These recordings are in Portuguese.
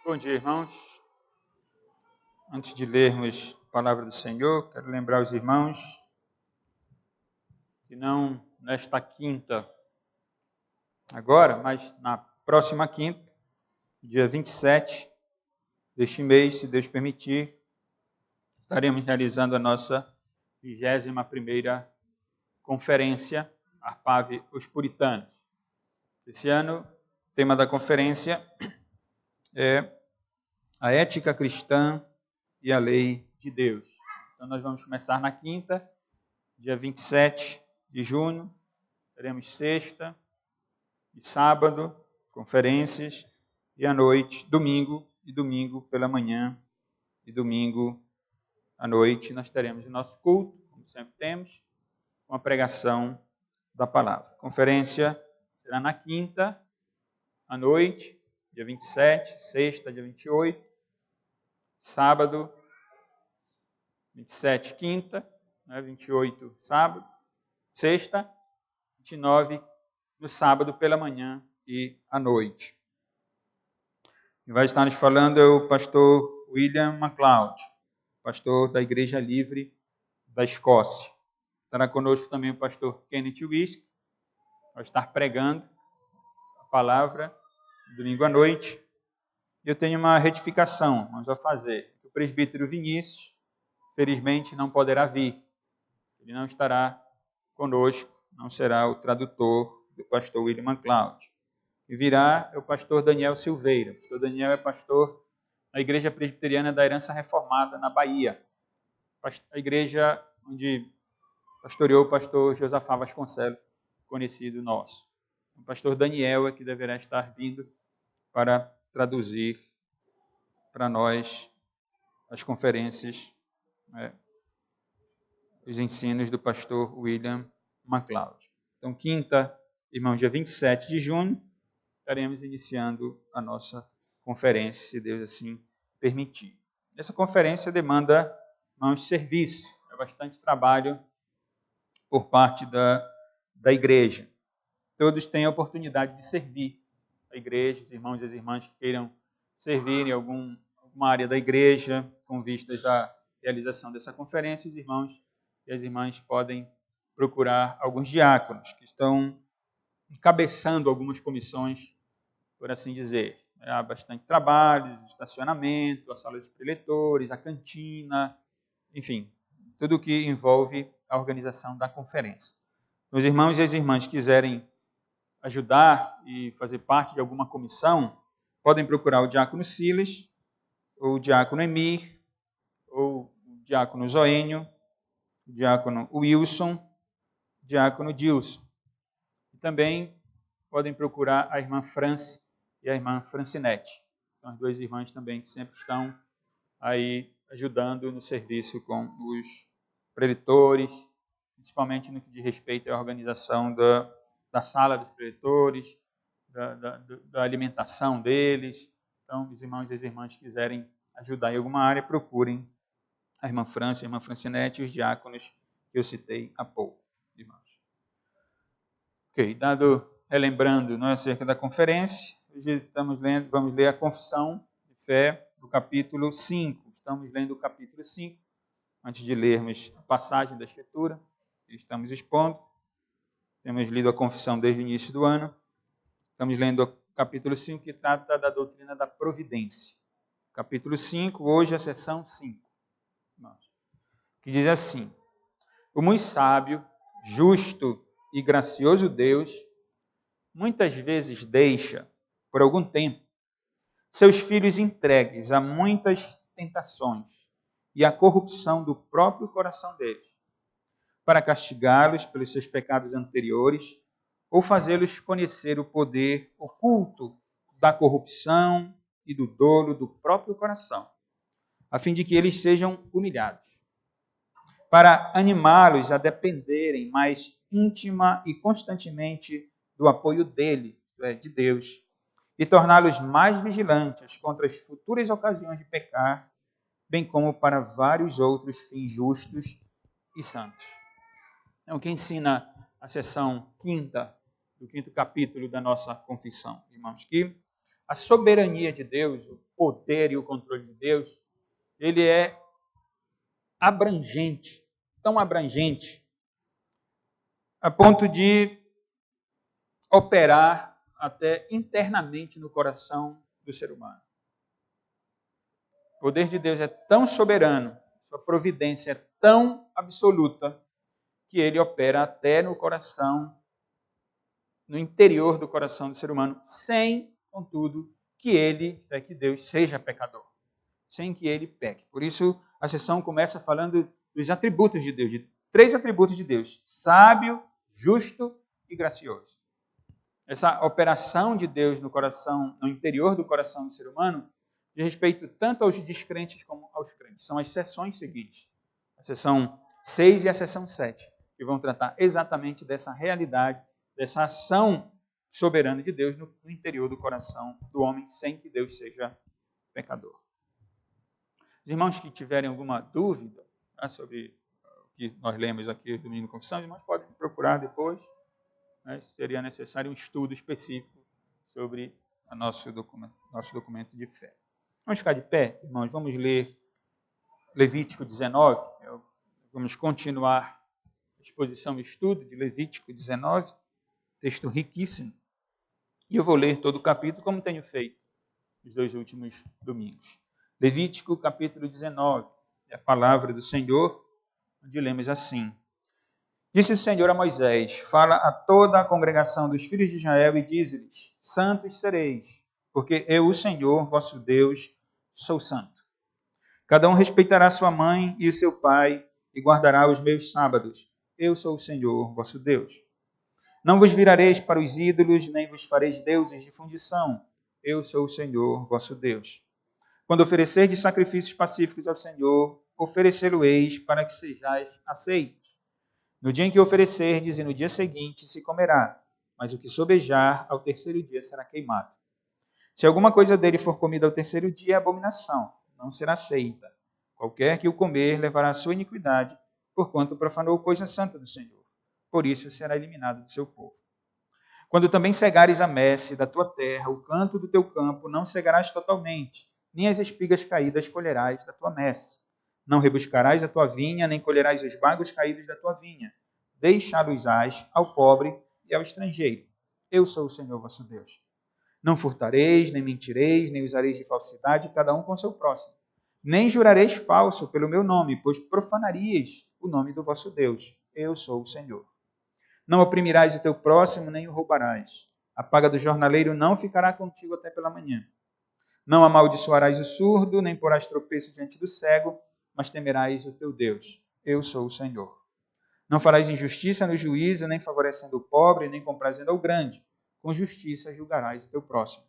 Bom dia, irmãos. Antes de lermos a palavra do Senhor, quero lembrar os irmãos que não nesta quinta agora, mas na próxima quinta, dia 27 deste mês, se Deus permitir, estaremos realizando a nossa 21ª conferência Arpave os Puritanos. Esse ano, o tema da conferência é a ética cristã e a lei de Deus. Então, nós vamos começar na quinta, dia 27 de junho, teremos sexta e sábado, conferências, e à noite, domingo pela manhã, e domingo à noite, nós teremos o nosso culto, como sempre temos, com a pregação da palavra. A conferência será na quinta, à noite, dia 27, sexta, dia 28, sábado, 27, quinta, 28, sábado, sexta, 29, no sábado pela manhã e à noite. Quem vai estar nos falando é o pastor William MacLeod, pastor da Igreja Livre da Escócia. Estará conosco também o pastor Kenneth Wisk, vai estar pregando a palavra domingo à noite. Eu tenho uma retificação, vamos a fazer. O presbítero Vinícius, felizmente, não poderá vir. Ele não estará conosco, não será o tradutor do pastor William MacLeod. E virá é o pastor Daniel Silveira. O pastor Daniel é pastor na Igreja Presbiteriana da Herança Reformada, na Bahia. A igreja onde pastoreou o pastor Josafá Vasconcelos, conhecido nosso. O pastor Daniel é que deverá estar vindo para traduzir para nós as conferências, os ensinos do pastor William MacLeod. Então, quinta, irmãos, dia 27 de junho, estaremos iniciando a nossa conferência, se Deus assim permitir. Essa conferência demanda, irmãos, serviço, é bastante trabalho por parte da igreja. Todos têm a oportunidade de servir a igreja, os irmãos e as irmãs que queiram servir em alguma área da igreja, com vistas à realização dessa conferência, os irmãos e as irmãs podem procurar alguns diáconos que estão encabeçando algumas comissões, por assim dizer. Há bastante trabalho, estacionamento, a sala dos preletores, a cantina, enfim, tudo o que envolve a organização da conferência. Os irmãos e as irmãs que quiserem ajudar e fazer parte de alguma comissão, podem procurar o diácono Silas, ou o diácono Emir, ou o diácono Zoênio, o diácono Wilson, o diácono Dilson. E também podem procurar a irmã France e a irmã Francinete. São as duas irmãs também que sempre estão aí ajudando no serviço com os preletores, principalmente no que diz respeito à organização da sala dos preletores, da alimentação deles. Então, os irmãos e as irmãs que quiserem ajudar em alguma área, procurem a irmã França, a irmã Francinete e os diáconos que eu citei há pouco, irmãos. Ok, relembrando acerca da conferência, hoje vamos ler a Confissão de Fé do capítulo 5. Estamos lendo o capítulo 5, antes de lermos a passagem da Escritura que estamos expondo. Temos lido a Confissão desde o início do ano. Estamos lendo o capítulo 5, que trata da doutrina da providência. Capítulo 5, hoje a seção 5. Que diz assim: o muito sábio, justo e gracioso Deus muitas vezes deixa, por algum tempo, seus filhos entregues a muitas tentações e à corrupção do próprio coração deles, para castigá-los pelos seus pecados anteriores ou fazê-los conhecer o poder oculto da corrupção e do dolo do próprio coração, a fim de que eles sejam humilhados, para animá-los a dependerem mais íntima e constantemente do apoio dele, de Deus, e torná-los mais vigilantes contra as futuras ocasiões de pecar, bem como para vários outros fins justos e santos. É o que ensina a seção 5ª, do 5º capítulo da nossa confissão, irmãos, que a soberania de Deus, o poder e o controle de Deus, ele é abrangente, tão abrangente, a ponto de operar até internamente no coração do ser humano. O poder de Deus é tão soberano, sua providência é tão absoluta, que ele opera até no coração, no interior do coração do ser humano, sem, contudo, que Deus seja pecador, sem que ele peque. Por isso, a sessão começa falando dos atributos de Deus, de 3 atributos de Deus: sábio, justo e gracioso. Essa operação de Deus no coração, no interior do coração do ser humano, diz respeito tanto aos descrentes como aos crentes. São as sessões seguintes, a sessão 6 e a sessão 7, que vão tratar exatamente dessa realidade, dessa ação soberana de Deus no interior do coração do homem, sem que Deus seja pecador. Os irmãos que tiverem alguma dúvida sobre o que nós lemos aqui no Domingo de Confissão, os irmãos podem procurar depois. Seria necessário um estudo específico sobre o nosso documento de fé. Vamos ficar de pé, irmãos, vamos ler Levítico 19. Vamos continuar a exposição e estudo de Levítico 19, texto riquíssimo. E eu vou ler todo o capítulo, como tenho feito nos 2 últimos domingos. Levítico, capítulo 19, é a palavra do Senhor, onde lemos assim: Disse o Senhor a Moisés: fala a toda a congregação dos filhos de Israel e dize-lhes: santos sereis, porque eu, o Senhor, vosso Deus, sou santo. Cada um respeitará sua mãe e o seu pai e guardará os meus sábados. Eu sou o Senhor, vosso Deus. Não vos virareis para os ídolos, nem vos fareis deuses de fundição. Eu sou o Senhor, vosso Deus. Quando oferecerdes sacrifícios pacíficos ao Senhor, oferecê-lo-eis para que sejais aceitos. No dia em que oferecerdes e no dia seguinte se comerá, mas o que sobejar ao 3º dia será queimado. Se alguma coisa dele for comida ao 3º dia, é abominação, não será aceita. Qualquer que o comer levará a sua iniquidade, porquanto profanou coisa santa do Senhor. Por isso será eliminado do seu povo. Quando também cegares a messe da tua terra, o canto do teu campo, não cegarás totalmente, nem as espigas caídas colherás da tua messe. Não rebuscarás a tua vinha, nem colherás os bagos caídos da tua vinha. Deixá-los-ás ao pobre e ao estrangeiro. Eu sou o Senhor vosso Deus. Não furtareis, nem mentireis, nem usareis de falsidade, cada um com seu próximo. Nem jurareis falso pelo meu nome, pois profanarias o nome do vosso Deus. Eu sou o Senhor. Não oprimirás o teu próximo, nem o roubarás. A paga do jornaleiro não ficará contigo até pela manhã. Não amaldiçoarás o surdo, nem porás tropeço diante do cego, mas temerás o teu Deus. Eu sou o Senhor. Não farás injustiça no juízo, nem favorecendo o pobre, nem comprazendo ao grande. Com justiça julgarás o teu próximo.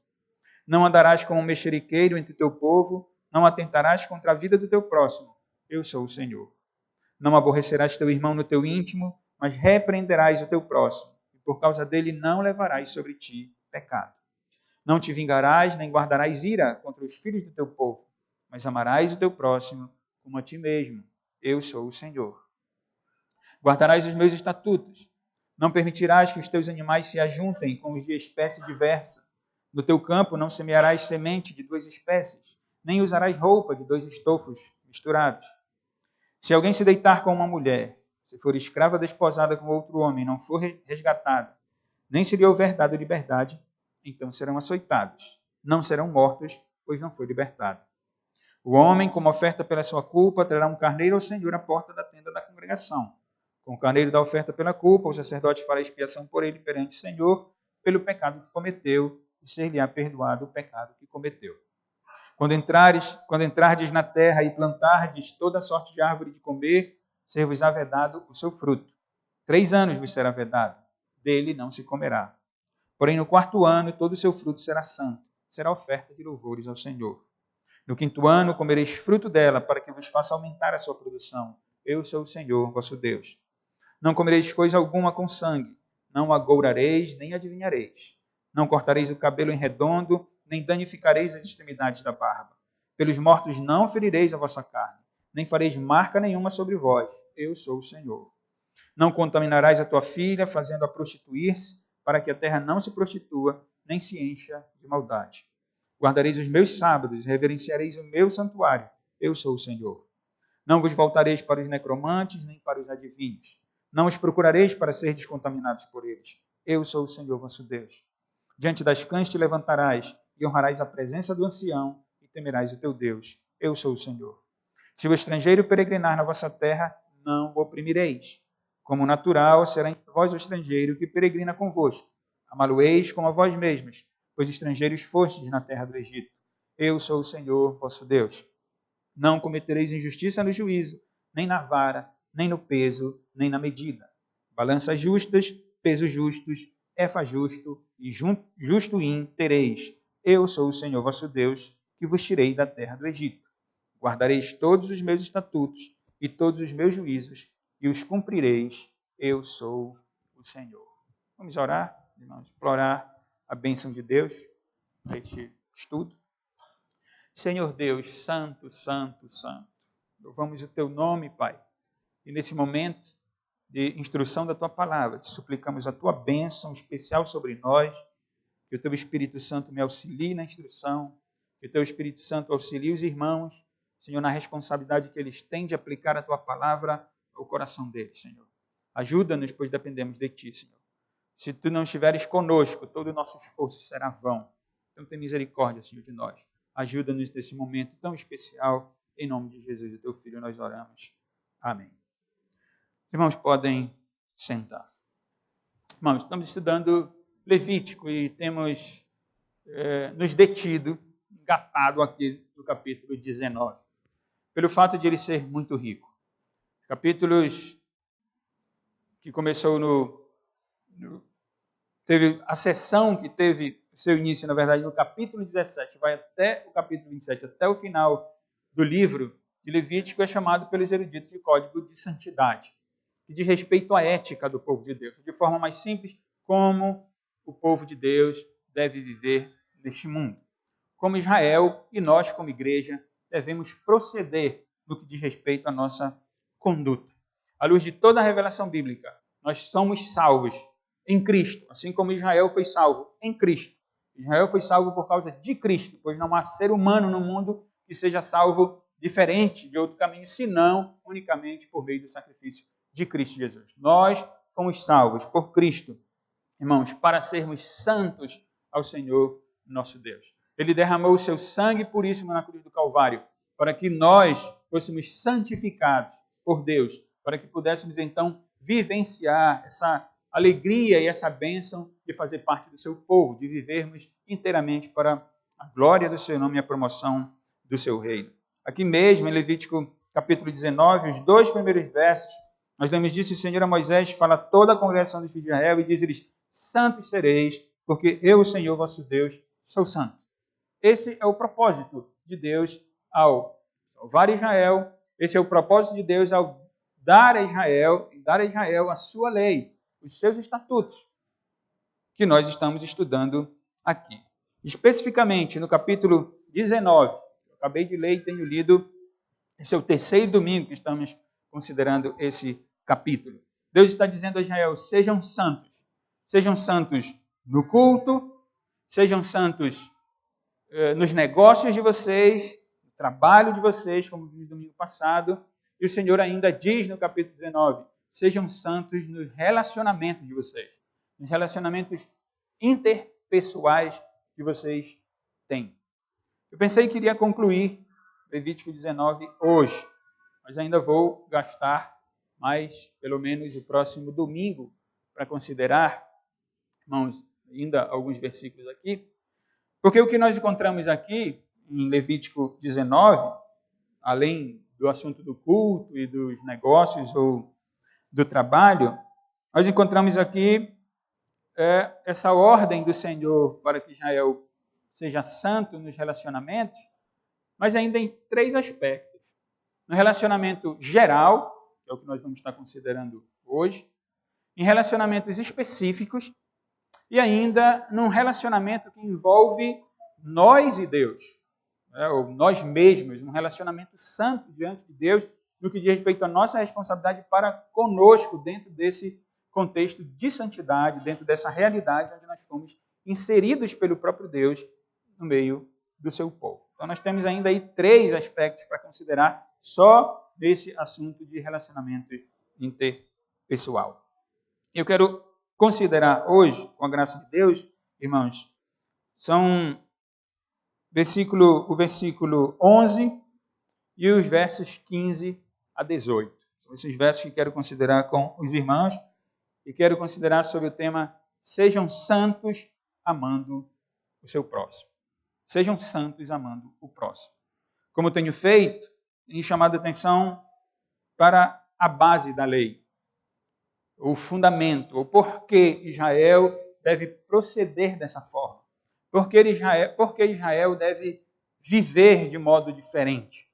Não andarás como um mexeriqueiro entre o teu povo, não atentarás contra a vida do teu próximo. Eu sou o Senhor. Não aborrecerás teu irmão no teu íntimo, mas repreenderás o teu próximo, e por causa dele não levarás sobre ti pecado. Não te vingarás, nem guardarás ira contra os filhos do teu povo, mas amarás o teu próximo como a ti mesmo. Eu sou o Senhor. Guardarás os meus estatutos. Não permitirás que os teus animais se ajuntem com os de espécie diversa. No teu campo não semearás semente de 2 espécies, nem usarás roupa de 2 estofos misturados. Se alguém se deitar com uma mulher, se for escrava desposada com outro homem, não for resgatada, nem se lhe houver dado liberdade, então serão açoitados. Não serão mortos, pois não foi libertado. O homem, como oferta pela sua culpa, trará um carneiro ao Senhor à porta da tenda da congregação. Com o carneiro da oferta pela culpa, o sacerdote fará expiação por ele perante o Senhor, pelo pecado que cometeu, e ser-lhe-á perdoado o pecado que cometeu. Quando entrardes na terra e plantardes toda sorte de árvore de comer, ser-vos-á vedado o seu fruto. 3 anos vos será vedado, dele não se comerá. Porém, no 4º ano, todo o seu fruto será santo, será oferta de louvores ao Senhor. No 5º ano, comereis fruto dela, para que vos faça aumentar a sua produção. Eu sou o Senhor, vosso Deus. Não comereis coisa alguma com sangue, não agourareis, nem adivinhareis. Não cortareis o cabelo em redondo, nem danificareis as extremidades da barba. Pelos mortos não ferireis a vossa carne, nem fareis marca nenhuma sobre vós. Eu sou o Senhor. Não contaminarás a tua filha, fazendo-a prostituir-se, para que a terra não se prostitua, nem se encha de maldade. Guardareis os meus sábados, reverenciareis o meu santuário. Eu sou o Senhor. Não vos voltareis para os necromantes, nem para os adivinhos. Não os procurareis para ser descontaminados por eles. Eu sou o Senhor vosso Deus. Diante das cães te levantarás e honrarás a presença do ancião e temerás o teu Deus. Eu sou o Senhor. Se o estrangeiro peregrinar na vossa terra, não o oprimireis. Como natural será em vós o estrangeiro que peregrina convosco. Amá-lo-eis como a vós mesmos, pois estrangeiros fostes na terra do Egito. Eu sou o Senhor vosso Deus. Não cometereis injustiça no juízo, nem na vara, nem no peso, nem na medida. Balanças justas, pesos justos, efa justo e justo in tereis. Eu sou o Senhor vosso Deus, que vos tirei da terra do Egito. Guardareis todos os meus estatutos e todos os meus juízos, e os cumprireis. Eu sou o Senhor. Vamos orar, irmãos, implorar a bênção de Deus para este estudo. Senhor Deus, santo, santo, santo, louvamos o teu nome, Pai. E nesse momento de instrução da tua palavra, te suplicamos a tua bênção especial sobre nós, que o teu Espírito Santo me auxilie na instrução, que o teu Espírito Santo auxilie os irmãos, Senhor, na responsabilidade que eles têm de aplicar a tua palavra ao coração deles, Senhor. Ajuda-nos, pois dependemos de ti, Senhor. Se tu não estiveres conosco, todo o nosso esforço será vão. Então, tem misericórdia, Senhor, de nós. Ajuda-nos nesse momento tão especial. Em nome de Jesus, o teu Filho, nós oramos. Amém. Irmãos, podem sentar. Irmãos, estamos estudando Levítico e temos nos detido, engatado aqui no capítulo 19, pelo fato de ele ser muito rico. Capítulos que começou teve a sessão que teve seu início, na verdade, no capítulo 17, vai até o capítulo 27, até o final do livro de Levítico, é chamado pelos eruditos de Código de Santidade, que diz respeito à ética do povo de Deus, de forma mais simples, como o povo de Deus deve viver neste mundo. Como Israel e nós, como igreja, devemos proceder no que diz respeito à nossa conduta. À luz de toda a revelação bíblica, nós somos salvos em Cristo, assim como Israel foi salvo em Cristo. Israel foi salvo por causa de Cristo, pois não há ser humano no mundo que seja salvo diferente de outro caminho, senão unicamente por meio do sacrifício de Cristo Jesus. Nós fomos salvos por Cristo, irmãos, para sermos santos ao Senhor nosso Deus. Ele derramou o seu sangue puríssimo na cruz do Calvário, para que nós fôssemos santificados por Deus, para que pudéssemos então vivenciar essa alegria e essa bênção de fazer parte do seu povo, de vivermos inteiramente para a glória do seu nome e a promoção do seu reino. Aqui mesmo, em Levítico capítulo 19, os 2 primeiros versos, nós lemos disso: o Senhor a Moisés fala a toda a congregação dos filhos de Israel e diz-lhes: santos sereis, porque eu, o Senhor vosso Deus, sou santo. Esse é o propósito de Deus ao salvar Israel, esse é o propósito de Deus ao dar a Israel a sua lei, os seus estatutos, que nós estamos estudando aqui. Especificamente no capítulo 19, eu acabei de ler e tenho lido, esse é o terceiro domingo que estamos considerando esse capítulo. Deus está dizendo a Israel: sejam santos no culto, sejam santos nos negócios de vocês, no trabalho de vocês, como vimos no domingo passado. E o Senhor ainda diz no capítulo 19, sejam santos nos relacionamentos de vocês, nos relacionamentos interpessoais que vocês têm. Eu pensei que iria concluir Levítico 19 hoje, mas ainda vou gastar mais, pelo menos, o próximo domingo para considerar, irmãos, ainda alguns versículos aqui, porque o que nós encontramos aqui em Levítico 19, além do assunto do culto e dos negócios ou do trabalho, nós encontramos aqui essa ordem do Senhor para que Israel seja santo nos relacionamentos, mas ainda em 3 aspectos. No relacionamento geral, que é o que nós vamos estar considerando hoje, em relacionamentos específicos e ainda num relacionamento que envolve nós e Deus, ou nós mesmos, um relacionamento santo diante de Deus, no que diz respeito à nossa responsabilidade para conosco dentro desse contexto de santidade, dentro dessa realidade onde nós fomos inseridos pelo próprio Deus no meio do seu povo. Então, nós temos ainda aí 3 aspectos para considerar só nesse assunto de relacionamento interpessoal. Eu quero considerar hoje, com a graça de Deus, irmãos, são o versículo 11 e os versos 15 a 18. São esses versos que quero considerar com os irmãos e quero considerar sobre o tema sejam santos amando o seu próximo. Sejam santos amando o próximo. Como eu tenho feito, tenho chamado a atenção para a base da lei, o fundamento, o porquê Israel deve proceder dessa forma. Porque Israel deve viver de modo diferente.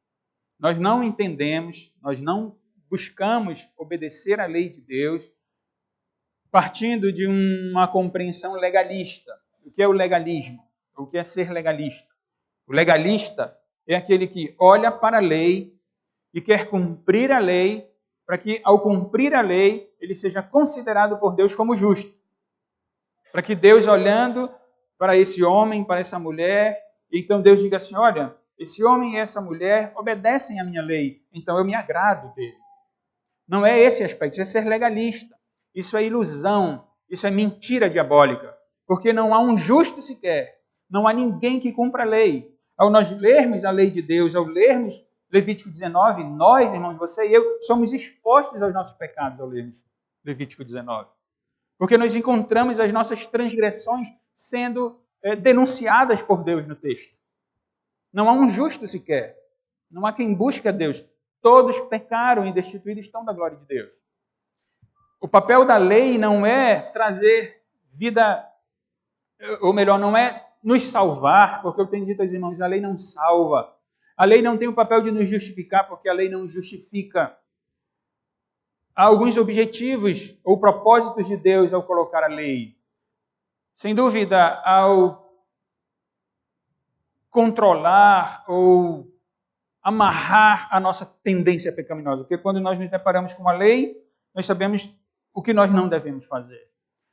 Nós não entendemos, nós não buscamos obedecer à lei de Deus partindo de uma compreensão legalista. O que é o legalismo? O que é ser legalista? O legalista é aquele que olha para a lei e quer cumprir a lei, para que, ao cumprir a lei, ele seja considerado por Deus como justo. Para que Deus, olhando para esse homem, para essa mulher, então Deus diga assim, olha, esse homem e essa mulher obedecem à minha lei, então eu me agrado dele. Não é esse aspecto, isso é ser legalista. Isso é ilusão, isso é mentira diabólica. Porque não há um justo sequer, não há ninguém que cumpra a lei. Ao nós lermos a lei de Deus, ao lermos Levítico 19, nós, irmãos, você e eu, somos expostos aos nossos pecados ao lermos Levítico 19. Porque nós encontramos as nossas transgressões sendo denunciadas por Deus no texto. Não há um justo sequer. Não há quem busque a Deus. Todos pecaram e destituídos estão da glória de Deus. O papel da lei não é trazer vida, ou melhor, não é nos salvar, porque eu tenho dito aos irmãos, a lei não salva. A lei não tem o papel de nos justificar, porque a lei não justifica. Há alguns objetivos ou propósitos de Deus ao colocar a lei. Sem dúvida, ao controlar ou amarrar a nossa tendência pecaminosa. Porque quando nós nos deparamos com a lei, nós sabemos o que nós não devemos fazer.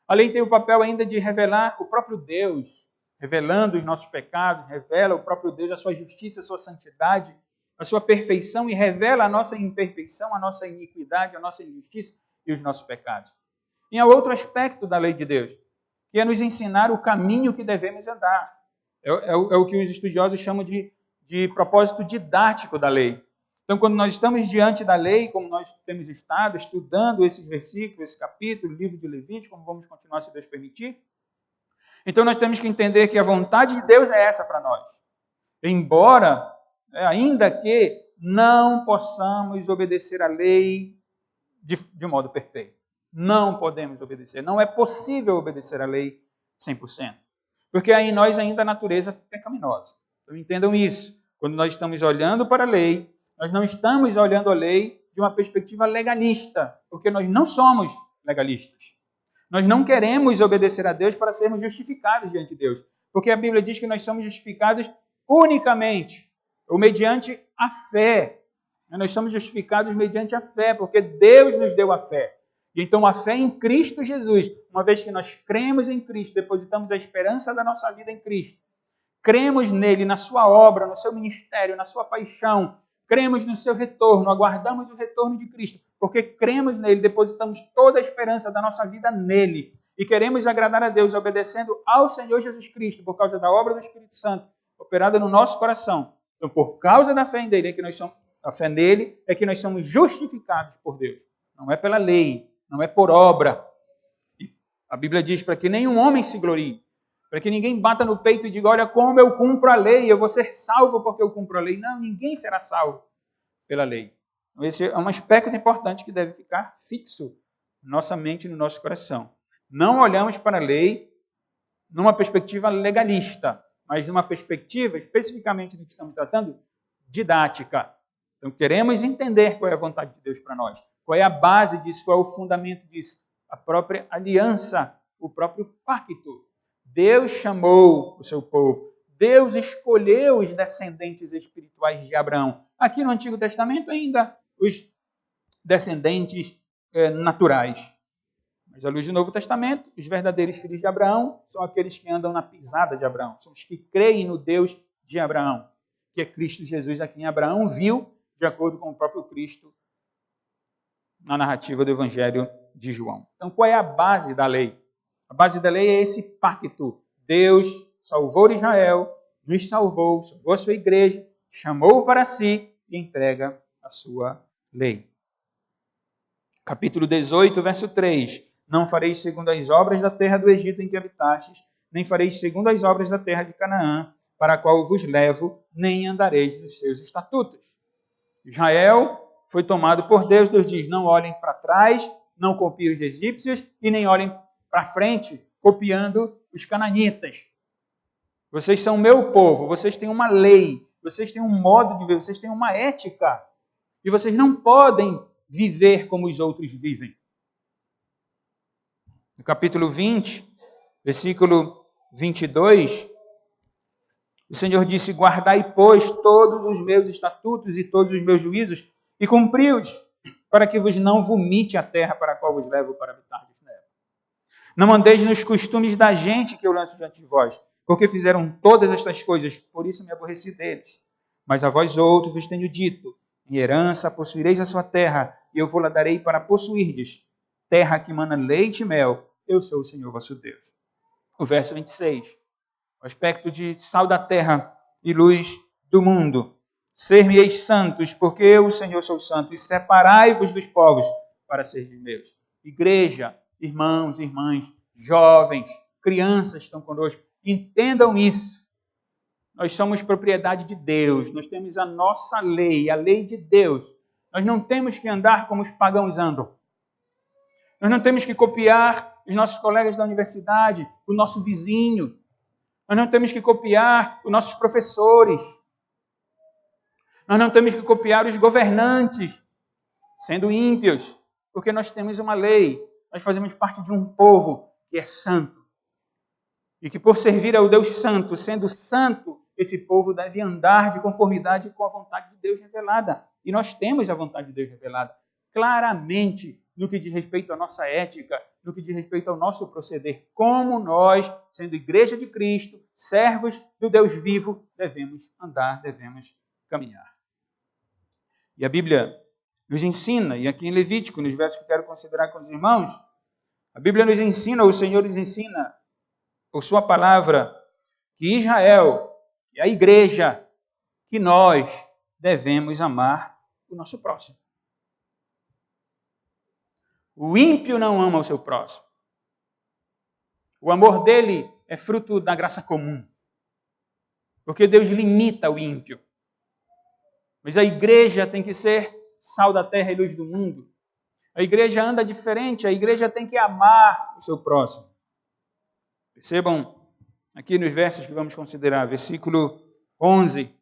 A lei tem o papel ainda de revelar o próprio Deus, revelando os nossos pecados, revela o próprio Deus, a sua justiça, a sua santidade, a sua perfeição e revela a nossa imperfeição, a nossa iniquidade, a nossa injustiça e os nossos pecados. E há outro aspecto da lei de Deus, que é nos ensinar o caminho que devemos andar. É o que os estudiosos chamam de propósito didático da lei. Então, quando nós estamos diante da lei, como nós temos estado estudando esses versículos, esse capítulo, o livro de Levítico, como vamos continuar, se Deus permitir, então nós temos que entender que a vontade de Deus é essa para nós. Embora, ainda que não possamos obedecer à lei de modo perfeito. Não podemos obedecer. Não é possível obedecer à lei 100%. Porque aí em nós ainda há natureza pecaminosa. Então entendam isso. Quando nós estamos olhando para a lei, nós não estamos olhando a lei de uma perspectiva legalista, porque nós não somos legalistas. Nós não queremos obedecer a Deus para sermos justificados diante de Deus, porque a Bíblia diz que nós somos justificados unicamente, ou mediante a fé. Nós somos justificados mediante a fé, porque Deus nos deu a fé. E então a fé em Cristo Jesus, uma vez que nós cremos em Cristo, depositamos a esperança da nossa vida em Cristo, cremos nele, na sua obra, no seu ministério, na sua paixão, cremos no seu retorno, aguardamos o retorno de Cristo, porque cremos nele, depositamos toda a esperança da nossa vida nele e queremos agradar a Deus obedecendo ao Senhor Jesus Cristo por causa da obra do Espírito Santo operada no nosso coração. Então, por causa da fé nele, é que nós somos justificados por Deus. Não é pela lei, não é por obra. E a Bíblia diz para que nenhum homem se glorie, para que ninguém bata no peito e diga, olha como eu cumpro a lei, eu vou ser salvo porque eu cumpro a lei. Não, ninguém será salvo pela lei. Então, esse é um aspecto importante que deve ficar fixo na nossa mente e no nosso coração. Não olhamos para a lei numa perspectiva legalista, mas numa perspectiva, especificamente do que estamos tratando, didática. Então, queremos entender qual é a vontade de Deus para nós, qual é a base disso, qual é o fundamento disso, a própria aliança, o próprio pacto. Deus chamou o seu povo, Deus escolheu os descendentes espirituais de Abraão. Aqui no Antigo Testamento ainda os descendentes naturais. Mas à luz do Novo Testamento, os verdadeiros filhos de Abraão são aqueles que andam na pisada de Abraão, são os que creem no Deus de Abraão, que é Cristo Jesus, a quem Abraão viu, de acordo com o próprio Cristo, na narrativa do Evangelho de João. Então, qual é a base da lei? A base da lei é esse pacto. Deus salvou Israel, nos salvou a sua igreja, chamou para si e entrega a sua lei. Capítulo 18, verso 3. Não fareis segundo as obras da terra do Egito em que habitastes, nem fareis segundo as obras da terra de Canaã, para a qual vos levo, nem andareis nos seus estatutos. Israel foi tomado por Deus. Deus diz, não olhem para trás, não copiem os egípcios e nem olhem para frente, copiando os cananitas. Vocês são meu povo, vocês têm uma lei, vocês têm um modo de viver, vocês têm uma ética. E vocês não podem viver como os outros vivem. No capítulo 20, versículo 22, o Senhor disse, guardai, pois, todos os meus estatutos e todos os meus juízos e cumpri-os, para que vos não vomite a terra para a qual vos levo para habitar nela. Não andeis nos costumes da gente que eu lanço diante de vós, porque fizeram todas estas coisas, por isso me aborreci deles. Mas a vós outros vos tenho dito, em herança possuireis a sua terra, e eu vou-la darei para possuirdes, terra que mana leite e mel, eu sou o Senhor vosso Deus. O verso 26, o aspecto de sal da terra e luz do mundo. Ser-me-eis santos, porque eu, o Senhor, sou santo, e separai-vos dos povos para serem meus. Igreja, irmãos, irmãs, jovens, crianças estão conosco, entendam isso. Nós somos propriedade de Deus, nós temos a nossa lei, a lei de Deus. Nós não temos que andar como os pagãos andam. Nós não temos que copiar os nossos colegas da universidade, o nosso vizinho. Nós não temos que copiar os nossos professores. Nós não temos que copiar os governantes, sendo ímpios, porque nós temos uma lei. Nós fazemos parte de um povo que é santo. E que por servir ao Deus santo, sendo santo, esse povo deve andar de conformidade com a vontade de Deus revelada. E nós temos a vontade de Deus revelada claramente no que diz respeito à nossa ética, no que diz respeito ao nosso proceder, como nós, sendo igreja de Cristo, servos do Deus vivo, devemos andar, devemos caminhar. E a Bíblia nos ensina, e aqui em Levítico, nos versos que eu quero considerar com os irmãos, a Bíblia nos ensina, o Senhor nos ensina, por sua palavra, que Israel, que a igreja, que nós devemos amar o nosso próximo. O ímpio não ama o seu próximo. O amor dele é fruto da graça comum. Porque Deus limita o ímpio. Mas a igreja tem que ser sal da terra e luz do mundo. A igreja anda diferente, a igreja tem que amar o seu próximo. Percebam aqui nos versos que vamos considerar, versículo 11.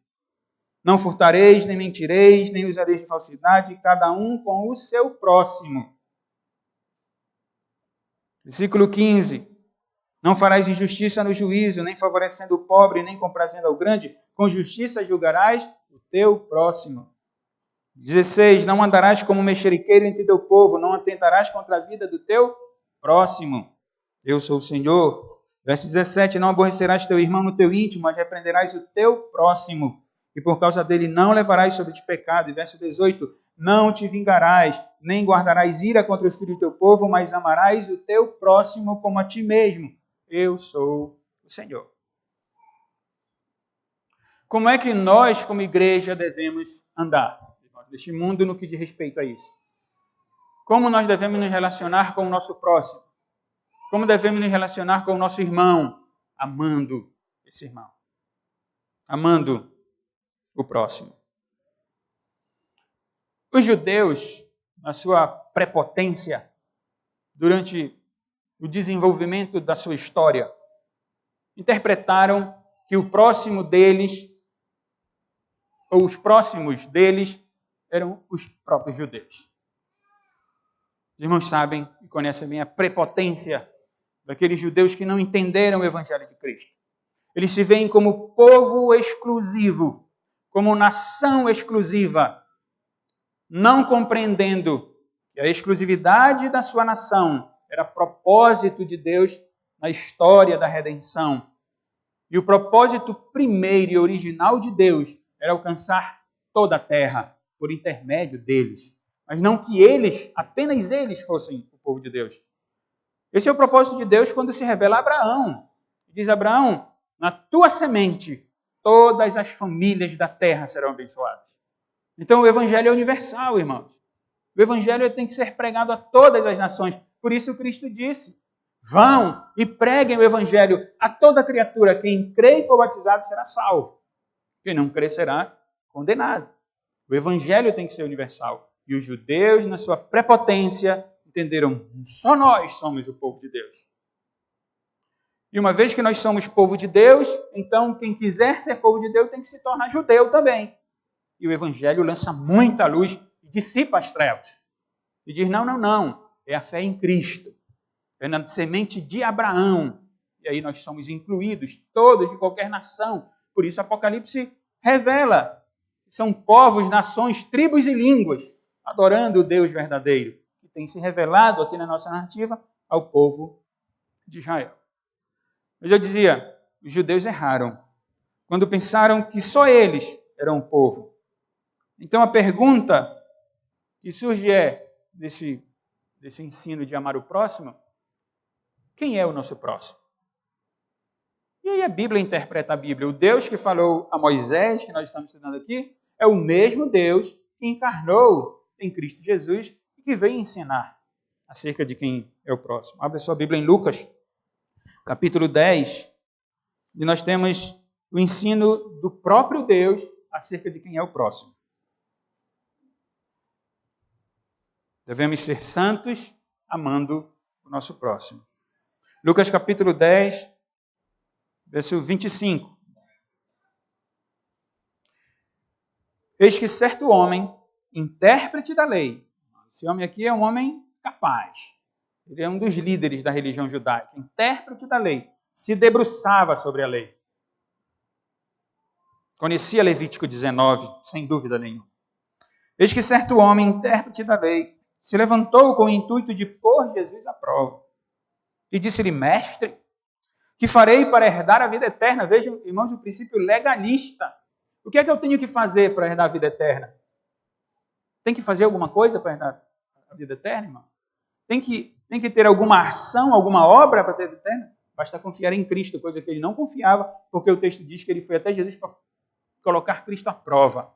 Não furtareis, nem mentireis, nem usareis de falsidade, cada um com o seu próximo. Versículo 15. Não farás injustiça no juízo, nem favorecendo o pobre, nem comprazendo ao grande. Com justiça julgarás o teu próximo. 16. Não andarás como mexeriqueiro entre teu povo, não atentarás contra a vida do teu próximo. Eu sou o Senhor. Verso 17. Não aborrecerás teu irmão no teu íntimo, mas repreenderás o teu próximo. E por causa dele não levarás sobre ti pecado. E verso 18. Não te vingarás, nem guardarás ira contra os filhos do teu povo, mas amarás o teu próximo como a ti mesmo. Eu sou o Senhor. Como é que nós, como igreja, devemos andar neste mundo no que diz respeito a isso? Como nós devemos nos relacionar com o nosso próximo? Como devemos nos relacionar com o nosso irmão? Amando esse irmão. Amando o próximo. Os judeus, na sua prepotência, durante o desenvolvimento da sua história, interpretaram que o próximo deles, ou os próximos deles, eram os próprios judeus. Os irmãos sabem e conhecem bem a prepotência daqueles judeus que não entenderam o Evangelho de Cristo. Eles se veem como povo exclusivo, como nação exclusiva, não compreendendo que a exclusividade da sua nação era propósito de Deus na história da redenção. E o propósito primeiro e original de Deus era alcançar toda a terra por intermédio deles. Mas não que eles, apenas eles, fossem o povo de Deus. Esse é o propósito de Deus quando se revela a Abraão. Diz Abraão, na tua semente, todas as famílias da terra serão abençoadas. Então o evangelho é universal, irmãos. O evangelho tem que ser pregado a todas as nações. Por isso Cristo disse, vão e preguem o evangelho a toda criatura. Quem crê e for batizado será salvo. Quem não crê será condenado. O evangelho tem que ser universal. E os judeus, na sua prepotência, entenderam, só nós somos o povo de Deus. E uma vez que nós somos povo de Deus, então quem quiser ser povo de Deus tem que se tornar judeu também. E o evangelho lança muita luz e dissipa as trevas. E diz, não, é a fé em Cristo. É na semente de Abraão. E aí nós somos incluídos, todos de qualquer nação. Por isso Apocalipse revela que são povos, nações, tribos e línguas, adorando o Deus verdadeiro, que tem se revelado aqui na nossa narrativa ao povo de Israel. Mas eu dizia, os judeus erraram quando pensaram que só eles eram o povo. Então a pergunta que surge é, desse ensino de amar o próximo, quem é o nosso próximo? E aí a Bíblia interpreta a Bíblia. O Deus que falou a Moisés, que nós estamos estudando aqui, é o mesmo Deus que encarnou em Cristo Jesus e que veio ensinar acerca de quem é o próximo. Abra sua Bíblia em Lucas, capítulo 10, e nós temos o ensino do próprio Deus acerca de quem é o próximo. Devemos ser santos, amando o nosso próximo. Lucas capítulo 10, verso 25. Eis que certo homem, intérprete da lei, esse homem aqui é um homem capaz, ele é um dos líderes da religião judaica, intérprete da lei, se debruçava sobre a lei. Conhecia Levítico 19, sem dúvida nenhuma. Eis que certo homem, intérprete da lei, se levantou com o intuito de pôr Jesus à prova. E disse-lhe, mestre, que farei para herdar a vida eterna? Vejam, irmãos, o princípio legalista. O que é que eu tenho que fazer para herdar a vida eterna? Tem que fazer alguma coisa para herdar a vida eterna, irmão? Tem que ter alguma ação, alguma obra para ter a vida eterna? Basta confiar em Cristo, coisa que ele não confiava, porque o texto diz que ele foi até Jesus para colocar Cristo à prova,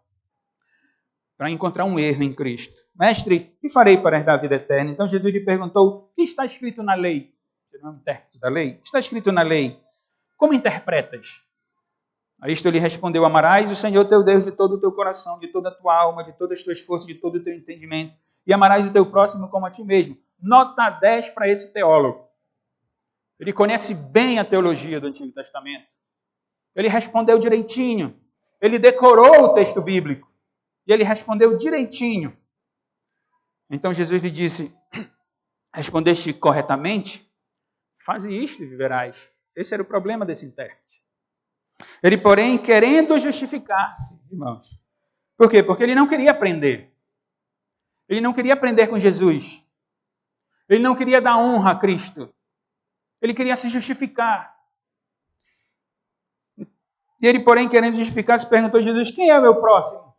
para encontrar um erro em Cristo. Mestre, que farei para herdar a vida eterna? Então Jesus lhe perguntou, o que está escrito na lei? Você não é um intérprete da lei? O que está escrito na lei? Como interpretas? A isto ele respondeu, amarás o Senhor teu Deus de todo o teu coração, de toda a tua alma, de todas as tuas forças, de todo o teu entendimento, e amarás o teu próximo como a ti mesmo. Nota 10 para esse teólogo. Ele conhece bem a teologia do Antigo Testamento. Ele respondeu direitinho. Ele decorou o texto bíblico. E ele respondeu direitinho. Então Jesus lhe disse, respondeste corretamente? Faze isto e viverás. Esse era o problema desse intérprete. Ele, porém, querendo justificar-se, irmãos. Por quê? Porque ele não queria aprender. Ele não queria aprender com Jesus. Ele não queria dar honra a Cristo. Ele queria se justificar. E ele, porém, querendo justificar-se, perguntou a Jesus, quem é o meu próximo?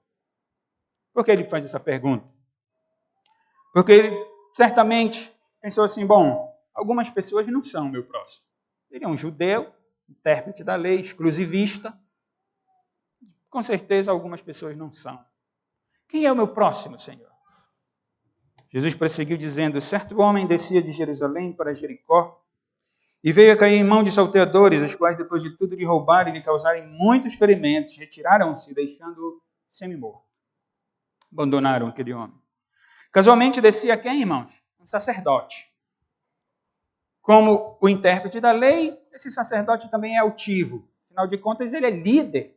Por que ele faz essa pergunta? Porque ele certamente pensou assim, bom, algumas pessoas não são o meu próximo. Ele é um judeu, intérprete da lei, exclusivista. Com certeza algumas pessoas não são. Quem é o meu próximo, Senhor? Jesus prosseguiu dizendo, certo homem descia de Jerusalém para Jericó e veio a cair em mão de salteadores, os quais depois de tudo lhe roubarem e lhe causarem muitos ferimentos, retiraram-se, deixando-o semi-morto. Abandonaram aquele homem. Casualmente descia quem, irmãos? Um sacerdote. Como o intérprete da lei, esse sacerdote também é altivo. Afinal de contas, ele é líder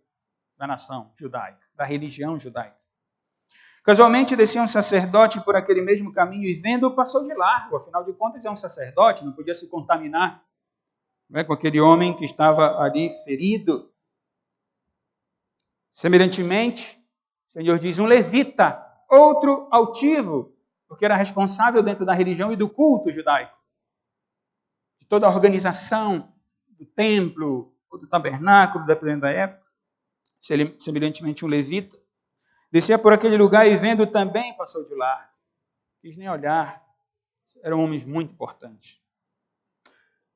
da nação judaica, da religião judaica. Casualmente descia um sacerdote por aquele mesmo caminho e vendo-o passou de largo. Afinal de contas, é um sacerdote, não podia se contaminar, não é, com aquele homem que estava ali ferido. Semelhantemente, o Senhor diz, um levita, outro altivo, porque era responsável dentro da religião e do culto judaico. De toda a organização do templo, ou do tabernáculo, dependendo da época, semelhantemente um levita, descia por aquele lugar e vendo também passou de largo. Quis nem olhar, eram homens muito importantes.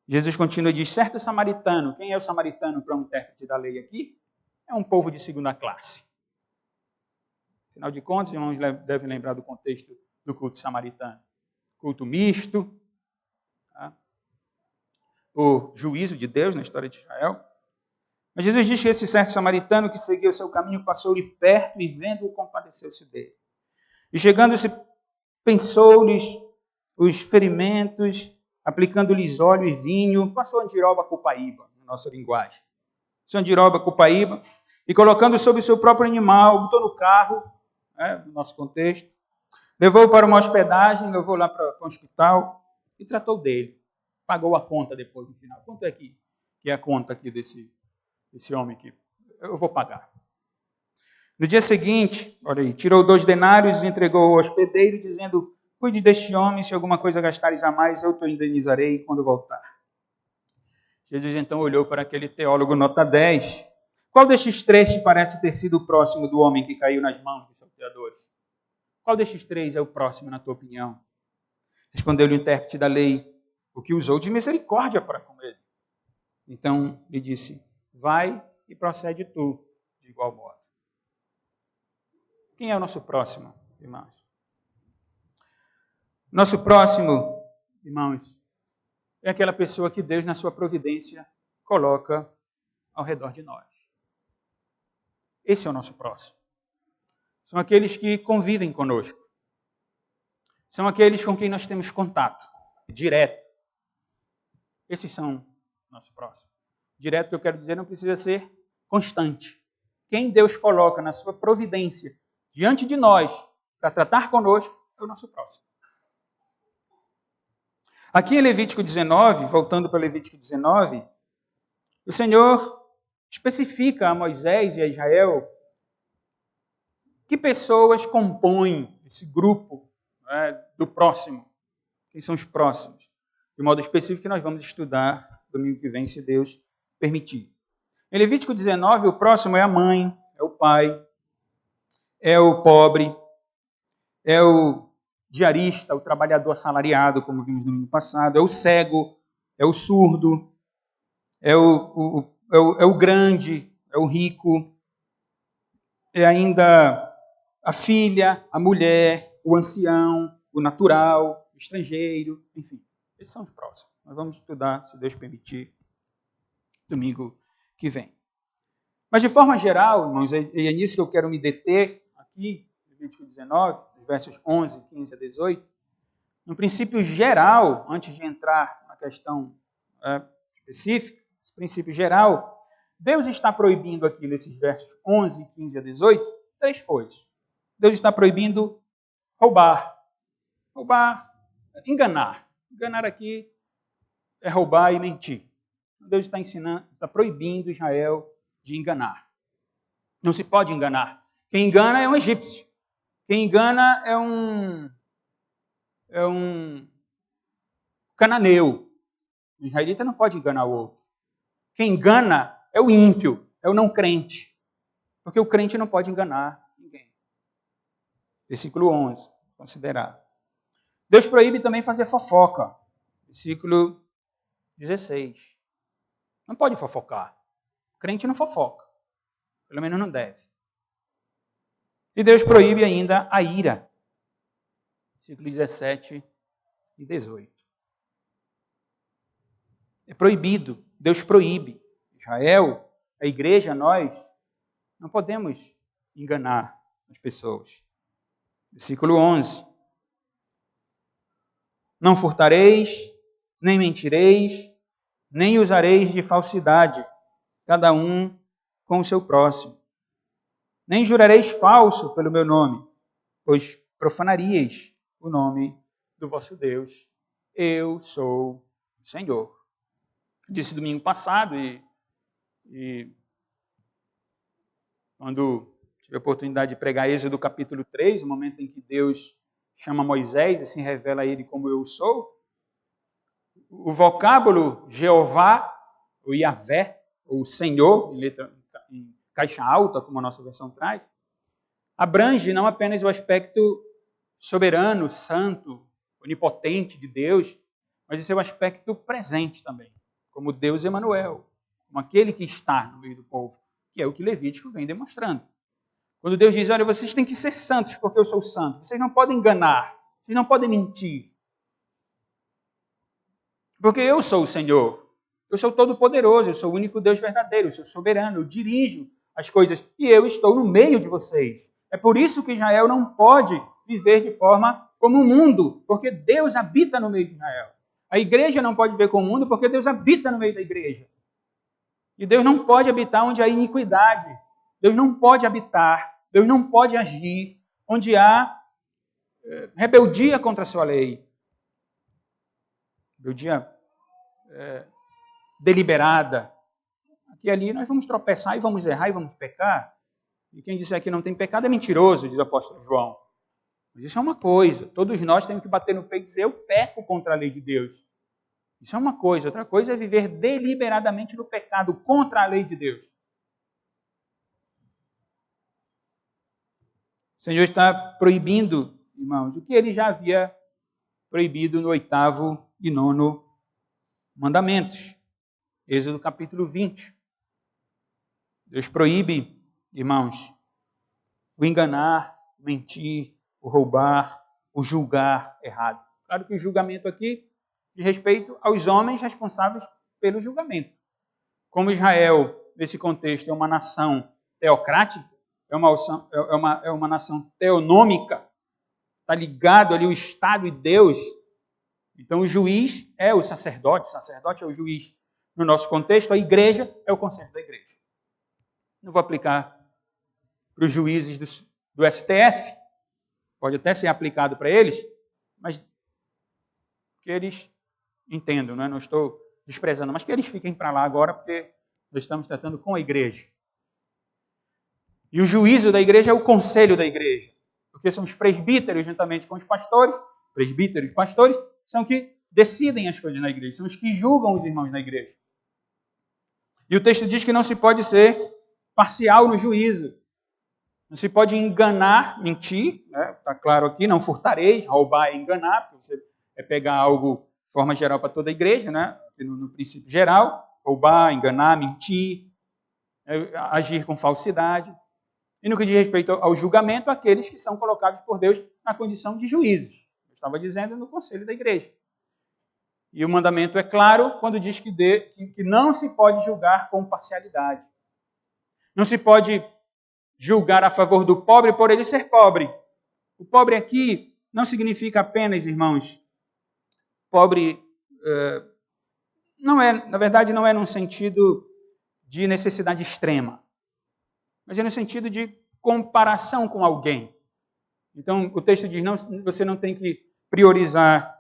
Jesus continua e diz, certo samaritano, quem é o samaritano para um intérprete da lei aqui? É um povo de segunda classe. Afinal de contas, irmãos devem lembrar do contexto do culto samaritano. Culto misto, tá? O juízo de Deus na história de Israel. Mas Jesus diz que esse certo samaritano que seguia o seu caminho passou-lhe perto e vendo-o compadeceu-se dele. E chegando-se, pensou-lhes os ferimentos, aplicando-lhes óleo e vinho, passou andiroba copaíba, na nossa linguagem. Passou andiroba copaíba, e colocando sobre o seu próprio animal, botou no carro, no nosso contexto, levou-o para uma hospedagem, levou lá para um hospital e tratou dele. Pagou a conta depois, no final. Quanto é que é a conta aqui desse homem aqui? Eu vou pagar. No dia seguinte, olha aí, tirou 2 denários e entregou ao hospedeiro, dizendo, cuide deste homem, se alguma coisa gastares a mais, eu te indenizarei quando voltar. Jesus então olhou para aquele teólogo nota 10. Qual destes 3 te parece ter sido o próximo do homem que caiu nas mãos dos salteadores? Qual destes 3 é o próximo, na tua opinião? Respondeu-lhe o intérprete da lei, o que usou de misericórdia para com ele. Então lhe disse, vai e procede tu de igual modo. Quem é o nosso próximo, irmãos? Nosso próximo, irmãos, é aquela pessoa que Deus, na sua providência, coloca ao redor de nós. Esse é o nosso próximo. São aqueles que convivem conosco. São aqueles com quem nós temos contato direto. Esses são nosso próximo. Direto, que eu quero dizer, não precisa ser constante. Quem Deus coloca na sua providência diante de nós para tratar conosco é o nosso próximo. Aqui em Levítico 19, voltando para Levítico 19, o Senhor especifica a Moisés e a Israel que pessoas compõem esse grupo, do próximo. Quem são os próximos? De modo específico que nós vamos estudar domingo que vem, se Deus permitir. Em Levítico 19, o próximo é a mãe, é o pai, é o pobre, é o diarista, o trabalhador assalariado, como vimos no domingo passado, é o cego, é o surdo, é o grande, é o rico, é ainda a filha, a mulher, o ancião, o natural, o estrangeiro, enfim. Esses são os próximos. Nós vamos estudar, se Deus permitir, domingo que vem. Mas de forma geral, irmãos, é nisso que eu quero me deter aqui, Levítico 19, versos 11, 15 a 18. No princípio geral, antes de entrar na questão específica, esse princípio geral, Deus está proibindo aqui, nesses versos 11, 15 a 18, 3 coisas. Deus está proibindo roubar. Roubar, enganar. Enganar aqui é roubar e mentir. Deus está ensinando, está proibindo Israel de enganar. Não se pode enganar. Quem engana é um egípcio. Quem engana é um cananeu. O israelita não pode enganar o outro. Quem engana é o ímpio, é o não crente. Porque o crente não pode enganar ninguém. Versículo 11, considerar. Deus proíbe também fazer fofoca. Versículo 16. Não pode fofocar. O crente não fofoca. Pelo menos não deve. E Deus proíbe ainda a ira. Versículo 17 e 18. É proibido. Deus proíbe. Israel, a igreja, nós, não podemos enganar as pessoas. Versículo 11. Não furtareis, nem mentireis, nem usareis de falsidade, cada um com o seu próximo. Nem jurareis falso pelo meu nome, pois profanarias o nome do vosso Deus. Eu sou o Senhor. Disse domingo passado e quando tive a oportunidade de pregar Êxodo capítulo 3, o momento em que Deus chama Moisés e se revela a ele como eu sou, o vocábulo Jeová, o Yahvé, ou Senhor, em caixa alta, como a nossa versão traz, abrange não apenas o aspecto soberano, santo, onipotente de Deus, mas o seu aspecto presente também, como Deus Emanuel, como aquele que está no meio do povo, que é o que Levítico vem demonstrando. Quando Deus diz, olha, vocês têm que ser santos porque eu sou santo, vocês não podem enganar, vocês não podem mentir, porque eu sou o Senhor, eu sou todo-poderoso, eu sou o único Deus verdadeiro, eu sou soberano, eu dirijo as coisas e eu estou no meio de vocês. É por isso que Israel não pode viver de forma como o mundo, porque Deus habita no meio de Israel. A igreja não pode viver como o mundo, porque Deus habita no meio da igreja. E Deus não pode habitar onde há iniquidade. Deus não pode habitar, Deus não pode agir onde há rebeldia contra a sua lei. Rebeldia deliberada. Aqui e ali nós vamos tropeçar e vamos errar e vamos pecar. E quem disser que não tem pecado é mentiroso, diz o apóstolo João. Mas isso é uma coisa. Todos nós temos que bater no peito e dizer, eu peco contra a lei de Deus. Isso é uma coisa. Outra coisa é viver deliberadamente no pecado contra a lei de Deus. O Senhor está proibindo, irmãos, o que ele já havia proibido no 8º e 9º mandamentos. Êxodo capítulo 20. Deus proíbe, irmãos, o enganar, o mentir, o roubar, o julgar errado. Claro que o julgamento aqui diz respeito aos homens responsáveis pelo julgamento. Como Israel, nesse contexto, é uma nação teocrática, é uma nação teonômica, está ligado ali o Estado e Deus, então o juiz é o sacerdote é o juiz. No nosso contexto, a igreja é o conselho da igreja. Não vou aplicar para os juízes do STF, pode até ser aplicado para eles, mas que eles entendam, né? Não estou desprezando, mas que eles fiquem para lá agora, porque nós estamos tratando com a igreja. E o juízo da igreja é o conselho da igreja, porque são os presbíteros, juntamente com os pastores, presbíteros e pastores, são que decidem as coisas na igreja, são os que julgam os irmãos na igreja. E o texto diz que não se pode ser parcial no juízo. Não se pode enganar, mentir, né? Está claro aqui, não furtareis, roubar é enganar, porque você é pegar algo de forma geral para toda a igreja, né? No princípio geral, roubar, enganar, mentir, agir com falsidade. E no que diz respeito ao julgamento, aqueles que são colocados por Deus na condição de juízes. Eu estava dizendo no conselho da igreja. E o mandamento é claro quando diz que não se pode julgar com parcialidade. Não se pode julgar a favor do pobre por ele ser pobre. O pobre aqui não significa apenas, irmãos, pobre, na verdade não é num sentido de necessidade extrema, mas é no sentido de comparação com alguém. Então, o texto diz, você não tem que priorizar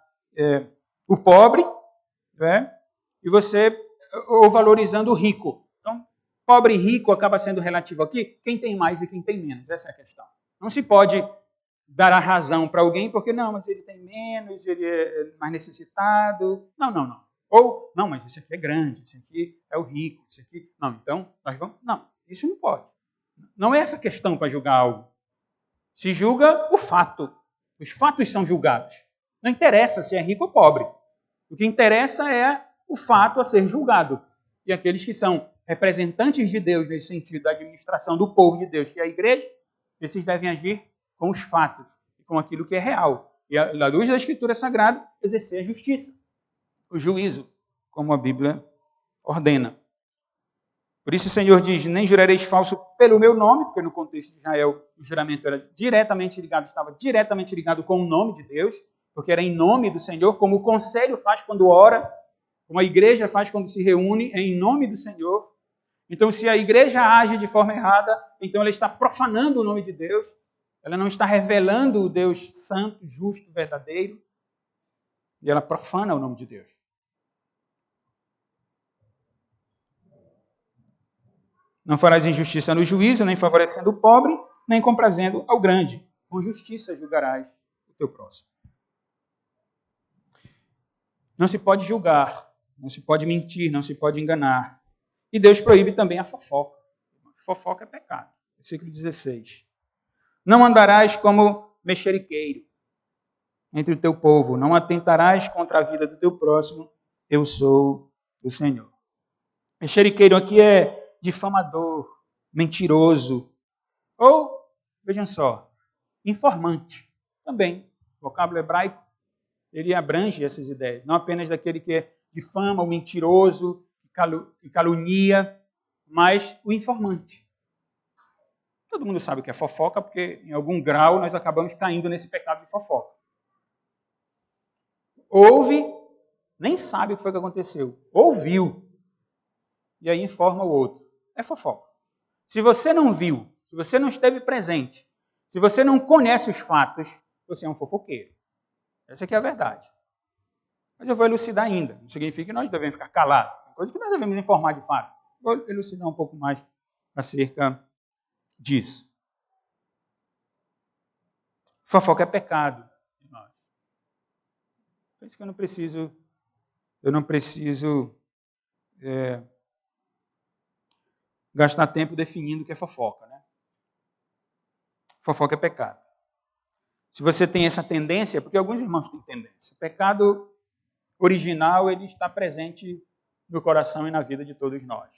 o pobre, né? Ou valorizando o rico. Então, pobre e rico acaba sendo relativo aqui, quem tem mais e quem tem menos, essa é a questão. Não se pode dar a razão para alguém, porque não, mas ele tem menos, ele é mais necessitado. Não. Ou, não, mas esse aqui é grande, esse aqui é o rico, esse aqui... Não, então, nós vamos... Não, isso não pode. Não é essa questão para julgar algo. Se julga o fato. Os fatos são julgados. Não interessa se é rico ou pobre. O que interessa é o fato a ser julgado. E aqueles que são representantes de Deus, nesse sentido, da administração do povo de Deus, que é a igreja, esses devem agir com os fatos, com aquilo que é real. E, à luz da Escritura Sagrada, exercer a justiça, o juízo, como a Bíblia ordena. Por isso o Senhor diz, nem jurareis falso pelo meu nome, porque no contexto de Israel o juramento era estava diretamente ligado com o nome de Deus, porque era em nome do Senhor, como o conselho faz quando ora, como a igreja faz quando se reúne, é em nome do Senhor. Então, se a igreja age de forma errada, então ela está profanando o nome de Deus, ela não está revelando o Deus santo, justo, verdadeiro, e ela profana o nome de Deus. Não farás injustiça no juízo, nem favorecendo o pobre, nem comprazendo ao grande. Com justiça julgarás o teu próximo. Não se pode julgar, não se pode mentir, não se pode enganar. E Deus proíbe também a fofoca. Fofoca é pecado. Versículo 16. Não andarás como mexeriqueiro entre o teu povo, não atentarás contra a vida do teu próximo, eu sou o Senhor. Mexeriqueiro aqui é difamador, mentiroso, ou, vejam só, informante. Também, o vocábulo hebraico, ele abrange essas ideias, não apenas daquele que difama, o mentiroso, que calunia, mas o informante. Todo mundo sabe o que é fofoca, porque em algum grau nós acabamos caindo nesse pecado de fofoca. Ouve, nem sabe o que foi que aconteceu. Ouviu. E aí informa o outro. É fofoca. Se você não viu, se você não esteve presente, se você não conhece os fatos, você é um fofoqueiro. Essa aqui é a verdade. Mas eu vou elucidar ainda. Não significa que nós devemos ficar calados. Tem coisa que nós devemos informar de fato. Vou elucidar um pouco mais acerca disso. Fofoca é pecado. Por isso que eu não preciso gastar tempo definindo o que é fofoca, né? Fofoca é pecado. Se você tem essa tendência, porque alguns irmãos têm tendência, o pecado original ele está presente no coração e na vida de todos nós.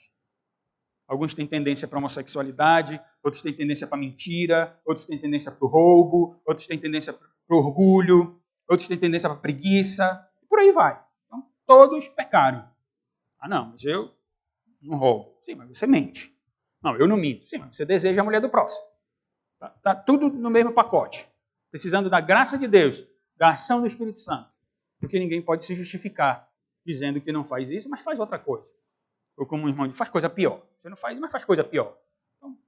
Alguns têm tendência para a homossexualidade, outros têm tendência para a mentira, outros têm tendência para o roubo, outros têm tendência para o orgulho, outros têm tendência para a preguiça, e por aí vai. Então, todos pecaram. Ah, não, mas eu não roubo. Sim, mas você mente. Não, eu não minto. Sim, mas você deseja a mulher do próximo. Está tudo no mesmo pacote. Precisando da graça de Deus, da ação do Espírito Santo. Porque ninguém pode se justificar dizendo que não faz isso, mas faz outra coisa. Ou como o irmão diz, faz coisa pior. Você não faz, mas faz coisa pior. Então,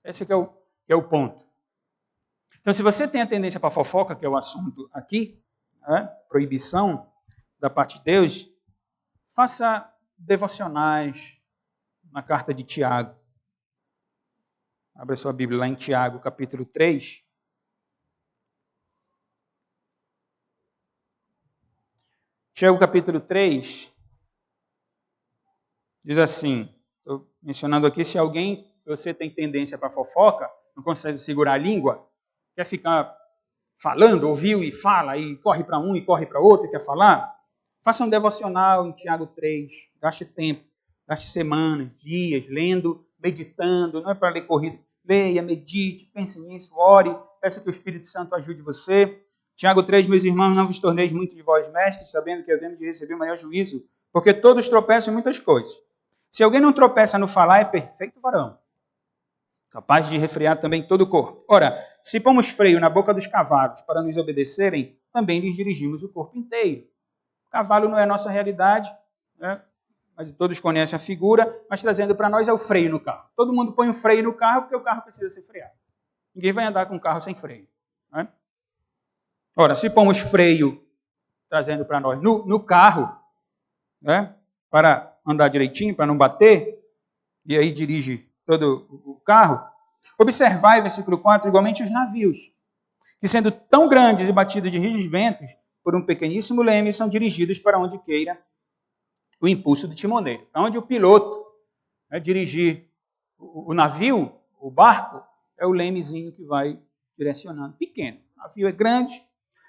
esse que é o ponto. Então, se você tem a tendência para a fofoca, que é o assunto aqui, proibição da parte de Deus, faça devocionais na carta de Tiago. Abra sua Bíblia lá em Tiago, capítulo 3. Tiago, capítulo 3, diz assim, estou mencionando aqui, se você tem tendência para fofoca, não consegue segurar a língua, quer ficar falando, ouviu e fala, e corre para um e corre para outro e quer falar, faça um devocional em Tiago 3, gaste tempo, gaste semanas, dias, lendo, meditando, não é para ler corrido, leia, medite, pense nisso, ore, peça que o Espírito Santo ajude você. Tiago 3, meus irmãos, não vos torneis muito de vós mestres, sabendo que havemos de receber maior juízo, porque todos tropeçam em muitas coisas. Se alguém não tropeça no falar, é perfeito varão, capaz de refrear também todo o corpo. Ora, se pomos freio na boca dos cavalos para nos obedecerem, também lhes dirigimos o corpo inteiro. O cavalo não é a nossa realidade, né? Mas todos conhecem a figura, mas trazendo para nós é o freio no carro. Todo mundo põe um freio no carro porque o carro precisa ser freado. Ninguém vai andar com um carro sem freio, né? Ora, se pomos freio, trazendo para nós no carro, né, para andar direitinho, para não bater, e aí dirige todo o carro, observai, versículo 4, igualmente os navios, que sendo tão grandes e batidos de rígidos ventos, por um pequeníssimo leme, são dirigidos para onde queira o impulso do timoneiro. Para onde o piloto dirigir o navio, o barco, é o lemezinho que vai direcionando. Pequeno. O navio é grande.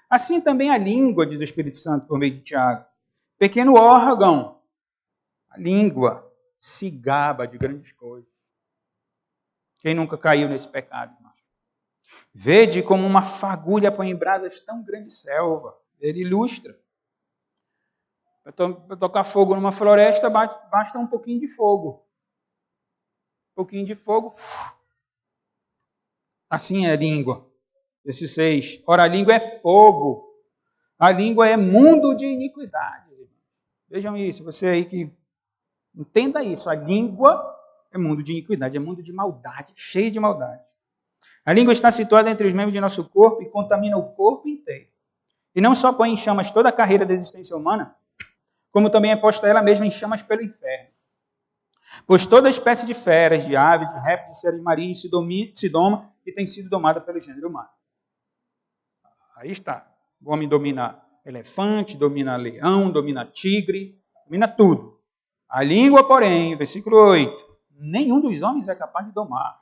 Assim também a língua, diz o Espírito Santo por meio de Tiago. Pequeno órgão. A língua se gaba de grandes coisas. Quem nunca caiu nesse pecado, irmão? Vede como uma fagulha põe em brasas tão grande selva. Ele ilustra. Para tocar fogo numa floresta, basta um pouquinho de fogo. Um pouquinho de fogo. Assim é a língua. Verso 6. Ora, a língua é fogo. A língua é mundo de iniquidade. Vejam isso, você aí que entenda isso. A língua é mundo de iniquidade, é mundo de maldade, cheio de maldade. A língua está situada entre os membros de nosso corpo e contamina o corpo inteiro. E não só põe em chamas toda a carreira da existência humana, como também é posta ela mesma em chamas pelo inferno. Pois toda espécie de feras, de aves, de répteis, de seres marinhos se doma e tem sido domada pelo gênero humano. Aí está. O homem domina elefante, domina leão, domina tigre, domina tudo. A língua, porém, versículo 8, nenhum dos homens é capaz de domar.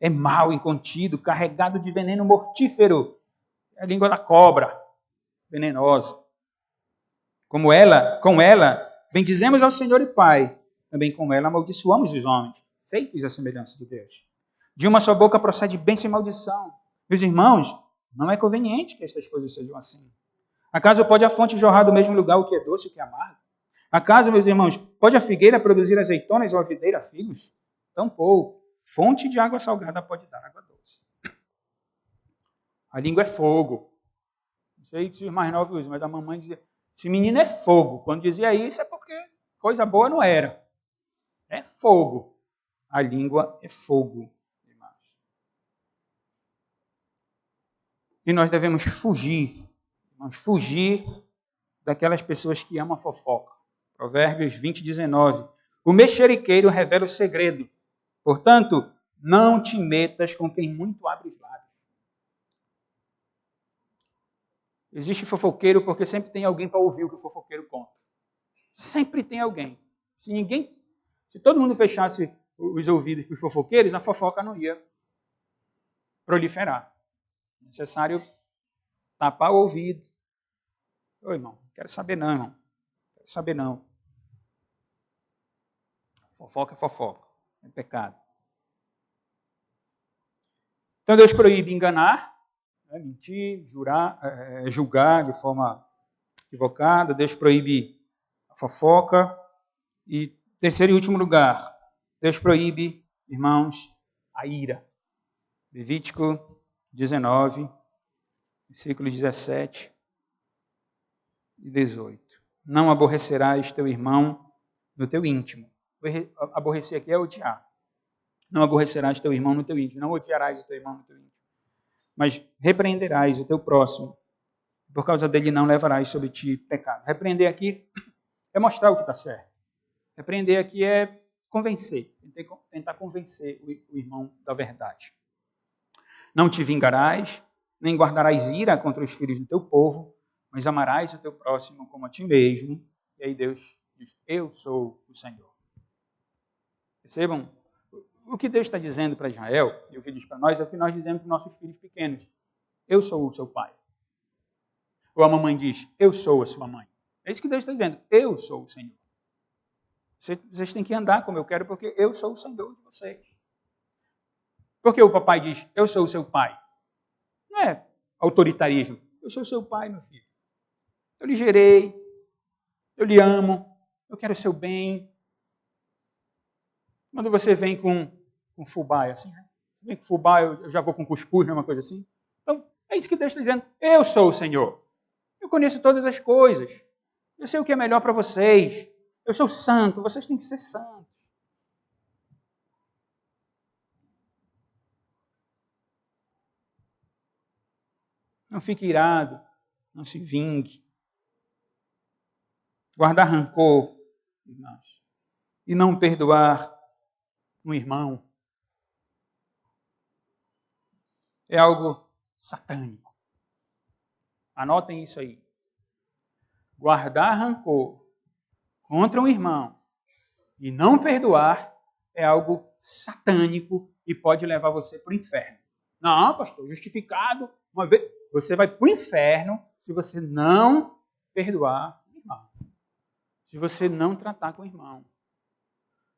É mau, incontido, carregado de veneno mortífero. É a língua da cobra, venenosa. Com ela, bendizemos ao Senhor e Pai. Também com ela amaldiçoamos os homens, feitos à semelhança de Deus. De uma só boca procede bênção e maldição. Meus irmãos, não é conveniente que estas coisas sejam assim. Acaso pode a fonte jorrar do mesmo lugar o que é doce e o que é amargo? Acaso, meus irmãos, pode a figueira produzir azeitonas ou a videira figos? Tampouco. Fonte de água salgada pode dar água doce. A língua é fogo. Não sei se os mais novos usam, mas a mamãe dizia, esse menino é fogo. Quando dizia isso é porque coisa boa não era. É fogo. A língua é fogo. E nós devemos fugir daquelas pessoas que amam a fofoca. Provérbios 20, 19. O mexeriqueiro revela o segredo. Portanto, não te metas com quem muito abre os lábios. Existe fofoqueiro porque sempre tem alguém para ouvir o que o fofoqueiro conta. Sempre tem alguém. Se todo mundo fechasse os ouvidos para os fofoqueiros, a fofoca não ia proliferar. É necessário tapar o ouvido. Ô, irmão, não quero saber não, irmão. Não quero saber não. Fofoca é fofoca. É pecado. Então Deus proíbe enganar, mentir, julgar de forma equivocada. Deus proíbe a fofoca. E terceiro e último lugar, Deus proíbe, irmãos, a ira. Levítico 19, versículos 17 e 18. Não aborrecerás teu irmão no teu íntimo. Aborrecer aqui é odiar. Não aborrecerás teu irmão no teu íntimo. Não odiarás o teu irmão no teu íntimo. Mas repreenderás o teu próximo. Por causa dele não levarás sobre ti pecado. Repreender aqui é mostrar o que está certo. Repreender aqui é convencer. Tentar convencer o irmão da verdade. Não te vingarás, nem guardarás ira contra os filhos do teu povo, mas amarás o teu próximo como a ti mesmo. E aí Deus diz, eu sou o Senhor. Percebam? O que Deus está dizendo para Israel, e o que diz para nós, é o que nós dizemos para os nossos filhos pequenos. Eu sou o seu pai. Ou a mamãe diz, eu sou a sua mãe. É isso que Deus está dizendo, eu sou o Senhor. Vocês têm que andar como eu quero, porque eu sou o Senhor de vocês. Porque o papai diz, eu sou o seu pai. Não é autoritarismo. Eu sou o seu pai, meu filho. Eu lhe gerei, eu lhe amo, eu quero o seu bem. Quando você vem com fubá, assim, né? Você vem com fubá, eu já vou com cuscuz, não é uma coisa assim? Então, é isso que Deus está dizendo. Eu sou o Senhor. Eu conheço todas as coisas. Eu sei o que é melhor para vocês. Eu sou santo, vocês têm que ser santos. Não fique irado, não se vingue. Guardar rancor, irmãos, e não perdoar um irmão é algo satânico. Anotem isso aí. Guardar rancor contra um irmão e não perdoar é algo satânico e pode levar você para o inferno. Não, pastor, justificado. Uma vez, você vai para o inferno se você não perdoar o irmão. Se você não tratar com o irmão.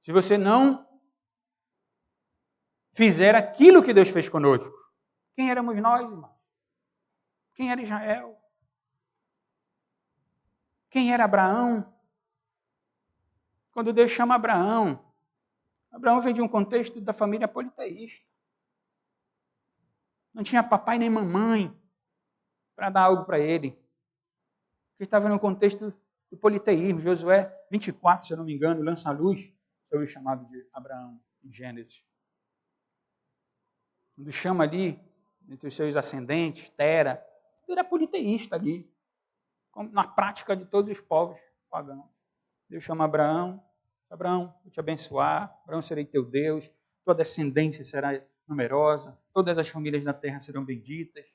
Se você não fizer aquilo que Deus fez conosco. Quem éramos nós, irmãos? Quem era Israel? Quem era Abraão? Quando Deus chama Abraão, Abraão vem de um contexto da família politeísta. Não tinha papai nem mamãe para dar algo para ele. Ele estava no contexto do politeísmo. Josué 24, se eu não me engano, lança a luz sobre o chamado de Abraão em Gênesis. Quando chama ali, entre os seus ascendentes, Tera, ele era politeísta ali, na prática de todos os povos pagãos. Deus chama Abraão, Abraão, vou te abençoar, Abraão, serei teu Deus, tua descendência será numerosa, todas as famílias da terra serão benditas,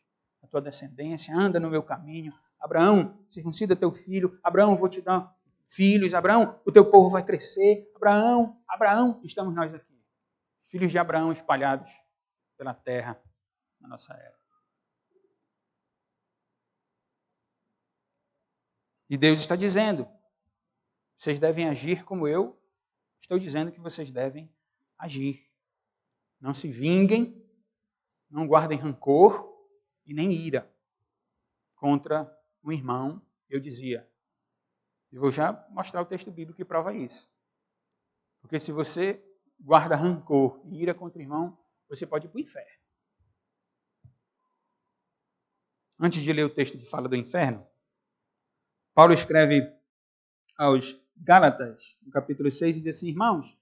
a tua descendência, anda no meu caminho. Abraão, circuncida teu filho, Abraão, vou te dar filhos. Abraão, o teu povo vai crescer. Abraão, Abraão, estamos nós aqui. Filhos de Abraão espalhados pela terra na nossa era. E Deus está dizendo, vocês devem agir como eu estou dizendo que vocês devem agir. Não se vinguem, não guardem rancor e nem ira contra um irmão. Eu dizia, eu vou já mostrar o texto bíblico que prova isso. Porque se você guarda rancor e ira contra o irmão, você pode ir para o inferno. Antes de ler o texto que fala do inferno, Paulo escreve aos Gálatas, no capítulo 6, e diz assim, irmãos,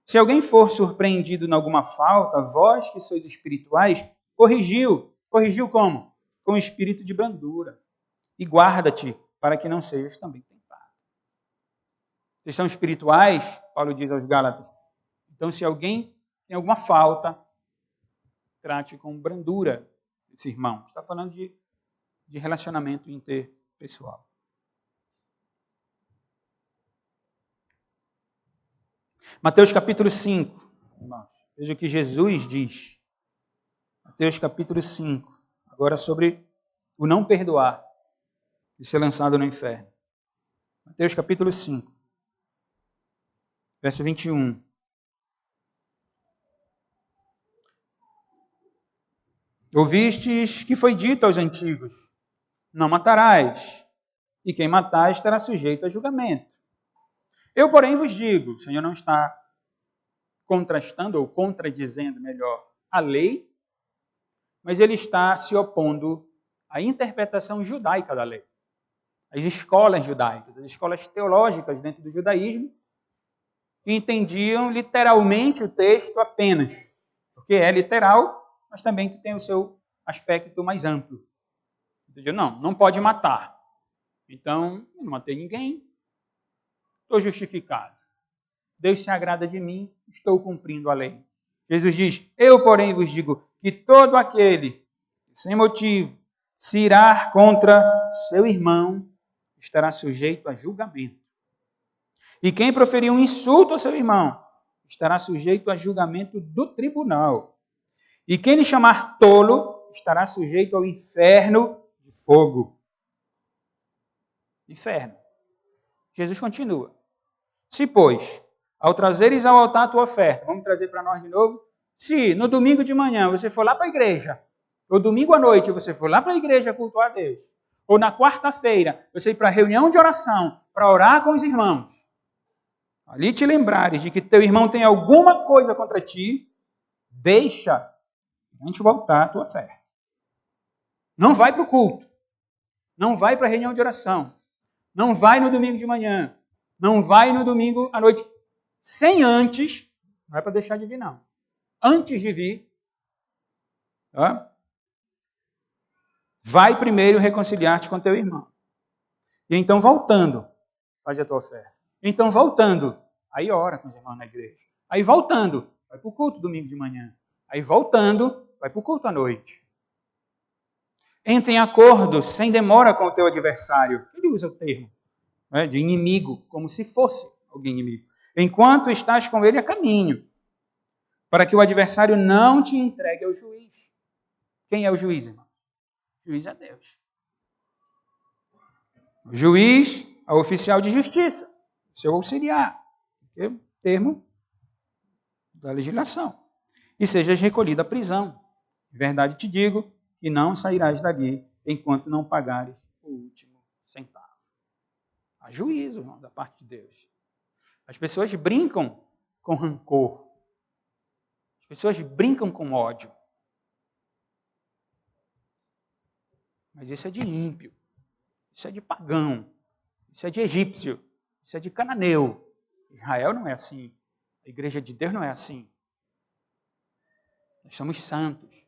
se alguém for surpreendido em alguma falta, vós que sois espirituais, corrigiu. Corrigiu como? Com espírito de brandura. E guarda-te, para que não sejas também tentado. Vocês são espirituais, Paulo diz aos Gálatas. Então, se alguém tem alguma falta, trate com brandura esse irmão. Está falando de relacionamento interpessoal. Mateus capítulo 5. Irmãos, veja o que Jesus diz. Mateus capítulo 5. Agora sobre o não perdoar e ser lançado no inferno. Mateus capítulo 5. Verso 21. Ouvistes que foi dito aos antigos, não matarás, e quem matar estará sujeito a julgamento. Eu, porém, vos digo, o Senhor não está contrastando ou contradizendo, melhor, a lei, mas ele está se opondo à interpretação judaica da lei. As escolas judaicas, as escolas teológicas dentro do judaísmo, que entendiam literalmente o texto apenas, porque é literal, mas também tem o seu aspecto mais amplo. Entendeu? Não pode matar. Então, eu não matei ninguém, estou justificado. Deus se agrada de mim, estou cumprindo a lei. Jesus diz, eu, porém, vos digo que todo aquele que, sem motivo, se irar contra seu irmão, estará sujeito a julgamento. E quem proferir um insulto ao seu irmão, estará sujeito a julgamento do tribunal. E quem lhe chamar tolo, estará sujeito ao inferno de fogo. Inferno. Jesus continua. Se, pois, ao trazeres ao altar a tua oferta, vamos trazer para nós de novo, se no domingo de manhã você for lá para a igreja, ou domingo à noite você for lá para a igreja cultuar a Deus, ou na quarta-feira você ir para a reunião de oração, para orar com os irmãos, ali te lembrares de que teu irmão tem alguma coisa contra ti, deixa a gente voltar a tua oferta. Não vai para o culto, não vai para a reunião de oração, não vai no domingo de manhã, não vai no domingo à noite, sem antes, não é para deixar de vir não, antes de vir, tá? Vai primeiro reconciliar-te com teu irmão. E então voltando, faz a tua oferta. Então voltando, aí ora com os irmãos na igreja. Aí voltando, vai para o culto domingo de manhã. Aí voltando, vai para o culto à noite. Entre em acordo, sem demora com o teu adversário. Ele usa o termo de inimigo, como se fosse alguém inimigo. Enquanto estás com ele a caminho, para que o adversário não te entregue ao juiz. Quem é o juiz, irmão? O juiz é Deus. O juiz é o oficial de justiça, seu auxiliar, que é o termo da legislação. E sejas recolhido à prisão. De verdade te digo que não sairás dali enquanto não pagares o último centavo. Há juízo, irmão, da parte de Deus. As pessoas brincam com rancor. As pessoas brincam com ódio. Mas isso é de ímpio. Isso é de pagão. Isso é de egípcio. Isso é de cananeu. Israel não é assim. A igreja de Deus não é assim. Nós somos santos.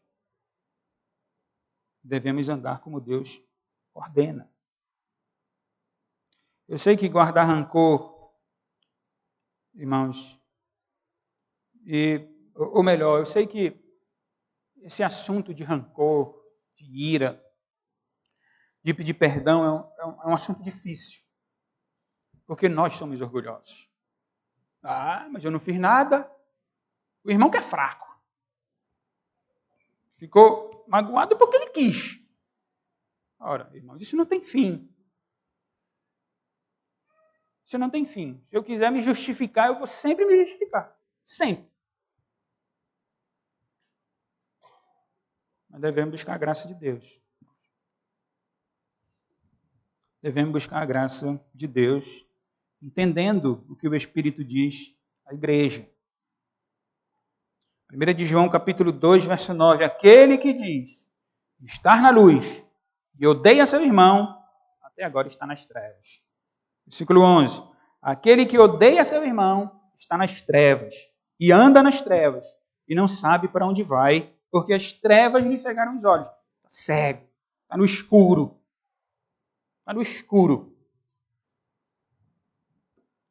Devemos andar como Deus ordena. Eu sei que guardar rancor, irmãos, ou melhor, eu sei que esse assunto de rancor, de ira, de pedir perdão é um assunto difícil. Porque nós somos orgulhosos. Ah, mas eu não fiz nada. O irmão que é fraco. Ficou magoado porque ele quis. Ora, irmãos, isso não tem fim. Isso não tem fim. Se eu quiser me justificar, eu vou sempre me justificar. Sempre. Mas devemos buscar a graça de Deus. Devemos buscar a graça de Deus, entendendo o que o Espírito diz à igreja. 1 de João, capítulo 2, verso 9. Aquele que diz estar na luz e odeia seu irmão, até agora está nas trevas. Versículo 11. Aquele que odeia seu irmão está nas trevas e anda nas trevas e não sabe para onde vai, porque as trevas lhe cegaram os olhos. Está cego, está no escuro. Está no escuro.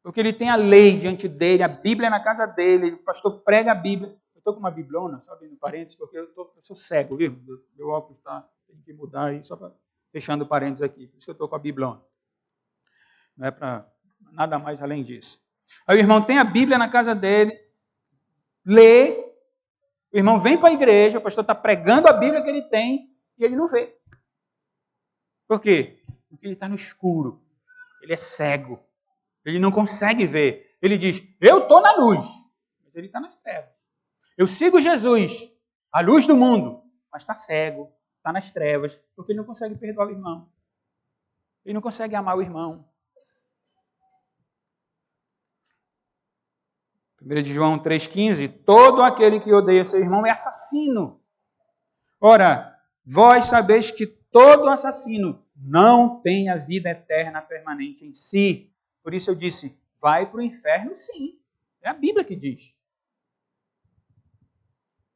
Porque ele tem a lei diante dele, a Bíblia na casa dele, o pastor prega a Bíblia. Eu estou com uma biblona, só abrindo parênteses, porque eu sou cego, viu? Meu óculos tem que mudar aí, só para fechando parênteses aqui. Por isso que eu estou com a biblona. Não é para nada mais além disso. Aí o irmão tem a Bíblia na casa dele, lê, o irmão vem para a igreja, o pastor está pregando a Bíblia que ele tem e ele não vê. Por quê? Porque ele está no escuro, ele é cego, ele não consegue ver. Ele diz, eu estou na luz, mas ele está nas trevas. Eu sigo Jesus, a luz do mundo, mas está cego, está nas trevas, porque ele não consegue perdoar o irmão. Ele não consegue amar o irmão. 1 de João 3,15, todo aquele que odeia seu irmão é assassino. Ora, vós sabeis que todo assassino não tem a vida eterna permanente em si. Por isso eu disse, vai para o inferno sim. É a Bíblia que diz.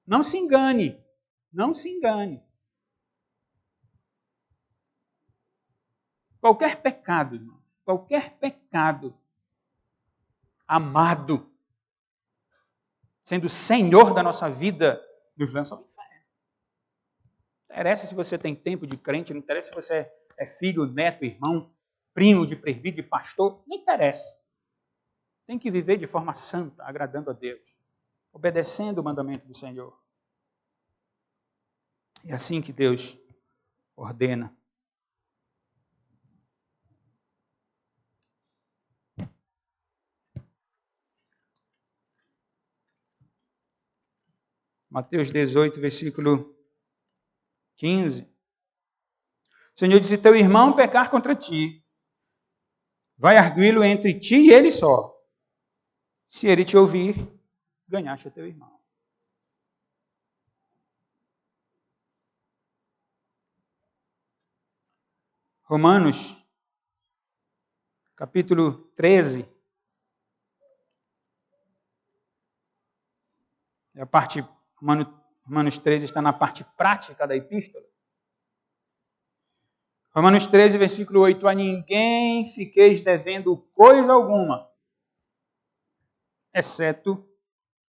Não se engane. Não se engane. Qualquer pecado, irmãos, qualquer pecado amado, sendo Senhor da nossa vida, nos lança ao inferno. Não interessa se você tem tempo de crente, não interessa se você é filho, neto, irmão, primo de presbítero, de pastor, não interessa. Tem que viver de forma santa, agradando a Deus, obedecendo o mandamento do Senhor. É assim que Deus ordena. Mateus 18, versículo 15. O Senhor disse, teu irmão pecar contra ti, vai arguí-lo entre ti e ele só. Se ele te ouvir, ganhaste a teu irmão. Romanos, capítulo 13. A parte, Romanos 13 está na parte prática da epístola. Romanos 13, versículo 8. A ninguém fiqueis devendo coisa alguma, exceto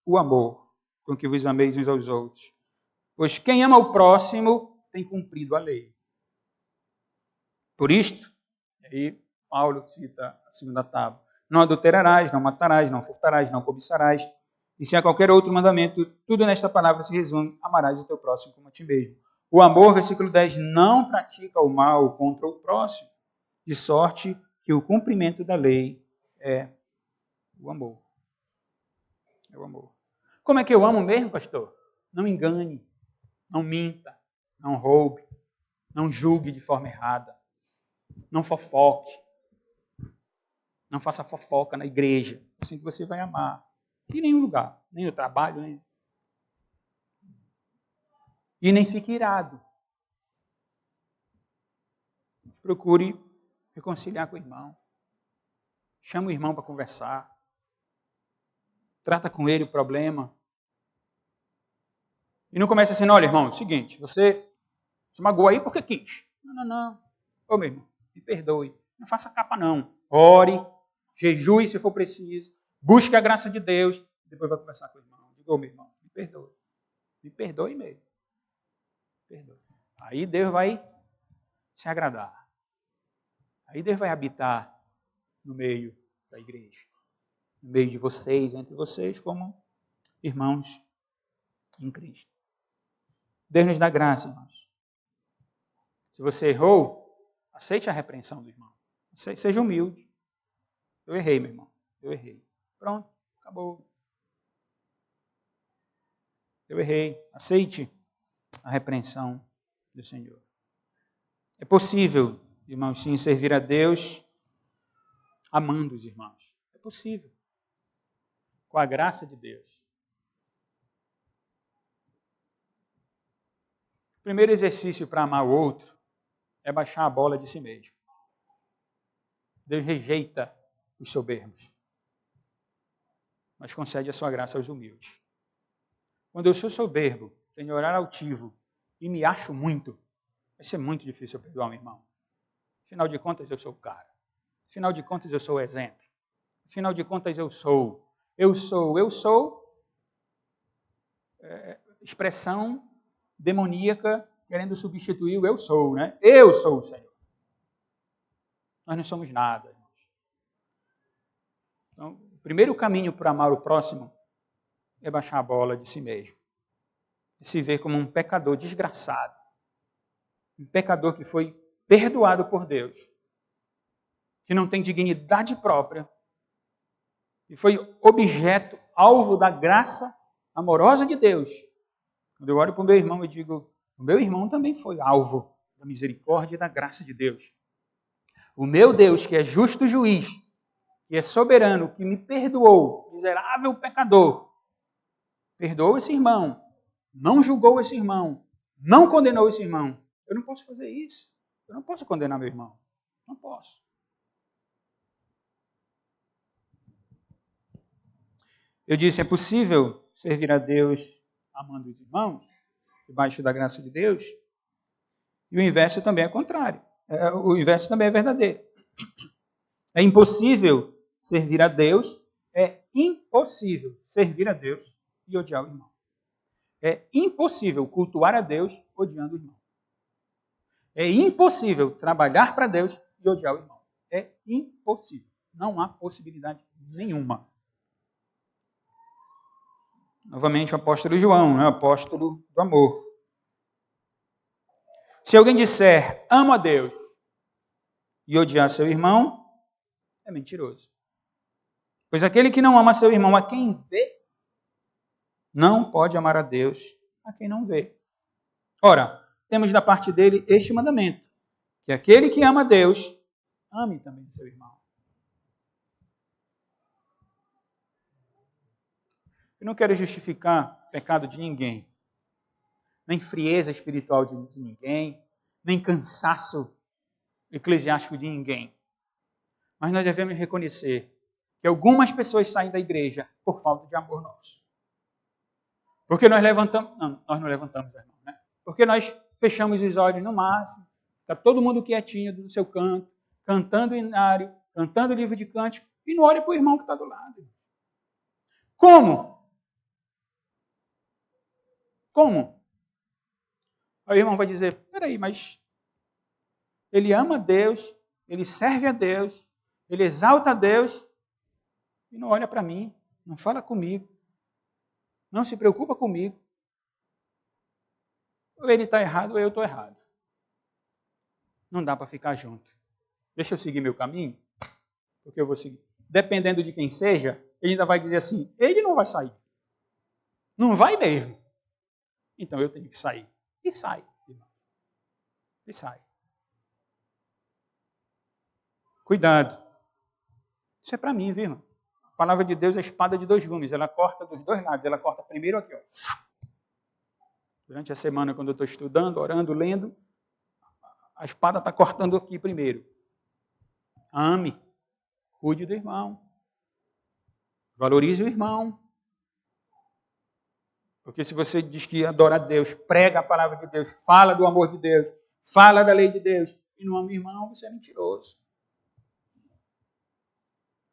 o amor, com que vos ameis uns aos outros. Pois quem ama o próximo tem cumprido a lei. Por isto, aí Paulo cita a segunda tábua, não adulterarás, não matarás, não furtarás, não cobiçarás. E se há qualquer outro mandamento, tudo nesta palavra se resume, amarás o teu próximo como a ti mesmo. O amor, versículo 10, não pratica o mal contra o próximo, de sorte que o cumprimento da lei é o amor. É o amor. Como é que eu amo mesmo, pastor? Não engane, não minta, não roube, não julgue de forma errada, não fofoque, não faça fofoca na igreja. Assim que você vai amar. Em nenhum lugar, nem no trabalho, nem... E nem fique irado. Procure reconciliar com o irmão. Chama o irmão para conversar. Trata com ele o problema. E não comece assim, olha, irmão, é o seguinte, você se magoou aí porque quis. Não. Ô, meu irmão, me perdoe. Não faça capa, não. Ore, jejue se for preciso. Busque a graça de Deus. Depois vai conversar com o irmão. Diga, ô, meu irmão, me perdoe. Me perdoe mesmo. Perdoe. Aí Deus vai se agradar. Aí Deus vai habitar no meio da igreja, no meio de vocês, entre vocês, como irmãos em Cristo. Deus nos dá graça, irmãos. Se você errou, aceite a repreensão do irmão. Seja humilde. Eu errei, meu irmão. Eu errei. Pronto, acabou. Eu errei. Aceite a repreensão do Senhor. É possível, irmãos, sim, servir a Deus amando os irmãos. É possível. Com a graça de Deus. O primeiro exercício para amar o outro é baixar a bola de si mesmo. Deus rejeita os soberbos, mas concede a sua graça aos humildes. Quando eu sou soberbo, tenho horário altivo e me acho muito, vai ser muito difícil eu perdoar um irmão. Afinal de contas, eu sou o cara. Afinal de contas, eu sou o exemplo. Afinal de contas, eu sou. Expressão demoníaca querendo substituir o eu sou, né? Eu sou o Senhor. Nós não somos nada, irmãos. Então, o primeiro caminho para amar o próximo é baixar a bola de si mesmo. E se ver como um pecador desgraçado. Um pecador que foi perdoado por Deus. Que não tem dignidade própria. E foi objeto, alvo da graça amorosa de Deus. Quando eu olho para o meu irmão, eu digo, o meu irmão também foi alvo da misericórdia e da graça de Deus. O meu Deus, que é justo juiz, que é soberano, que me perdoou, miserável pecador, perdoou esse irmão, não julgou esse irmão, não condenou esse irmão. Eu não posso fazer isso. Eu não posso condenar meu irmão. Não posso. Eu disse, é possível servir a Deus amando os irmãos, debaixo da graça de Deus? E o inverso também é contrário. O inverso também é verdadeiro. É impossível servir a Deus, é impossível servir a Deus e odiar o irmão. É impossível cultuar a Deus odiando o irmão. É impossível trabalhar para Deus e odiar o irmão. É impossível. Não há possibilidade nenhuma. Novamente o apóstolo João, o apóstolo do amor. Se alguém disser, amo a Deus, e odiar seu irmão, é mentiroso. Pois aquele que não ama seu irmão a quem vê, não pode amar a Deus a quem não vê. Ora, temos da parte dele este mandamento, que aquele que ama a Deus, ame também seu irmão. Eu não quero justificar o pecado de ninguém, nem frieza espiritual de ninguém, nem cansaço eclesiástico de ninguém. Mas nós devemos reconhecer que algumas pessoas saem da igreja por falta de amor nosso. Porque nós levantamos... Não, nós não levantamos as mãos, né? Porque nós fechamos os olhos no máximo, está todo mundo quietinho no seu canto, cantando hinário, cantando livro de cântico, e não olha para o irmão que está do lado. Como? Como? Aí o irmão vai dizer, peraí, mas ele ama a Deus, ele serve a Deus, ele exalta a Deus, e não olha para mim, não fala comigo, não se preocupa comigo. Ou ele está errado ou eu estou errado. Não dá para ficar junto. Deixa eu seguir meu caminho, porque eu vou seguir. Dependendo de quem seja, ele ainda vai dizer assim, ele não vai sair. Não vai mesmo. Então eu tenho que sair. E sai, irmão. E sai. Cuidado. Isso é para mim, viu, irmão? A palavra de Deus é a espada de dois gumes. Ela corta dos dois lados. Ela corta primeiro aqui, ó. Durante a semana, quando eu estou estudando, orando, lendo, a espada está cortando aqui primeiro. Ame. Cuide do irmão. Valorize o irmão. Porque se você diz que adora a Deus, prega a palavra de Deus, fala do amor de Deus, fala da lei de Deus, e não ama o irmão, você é mentiroso.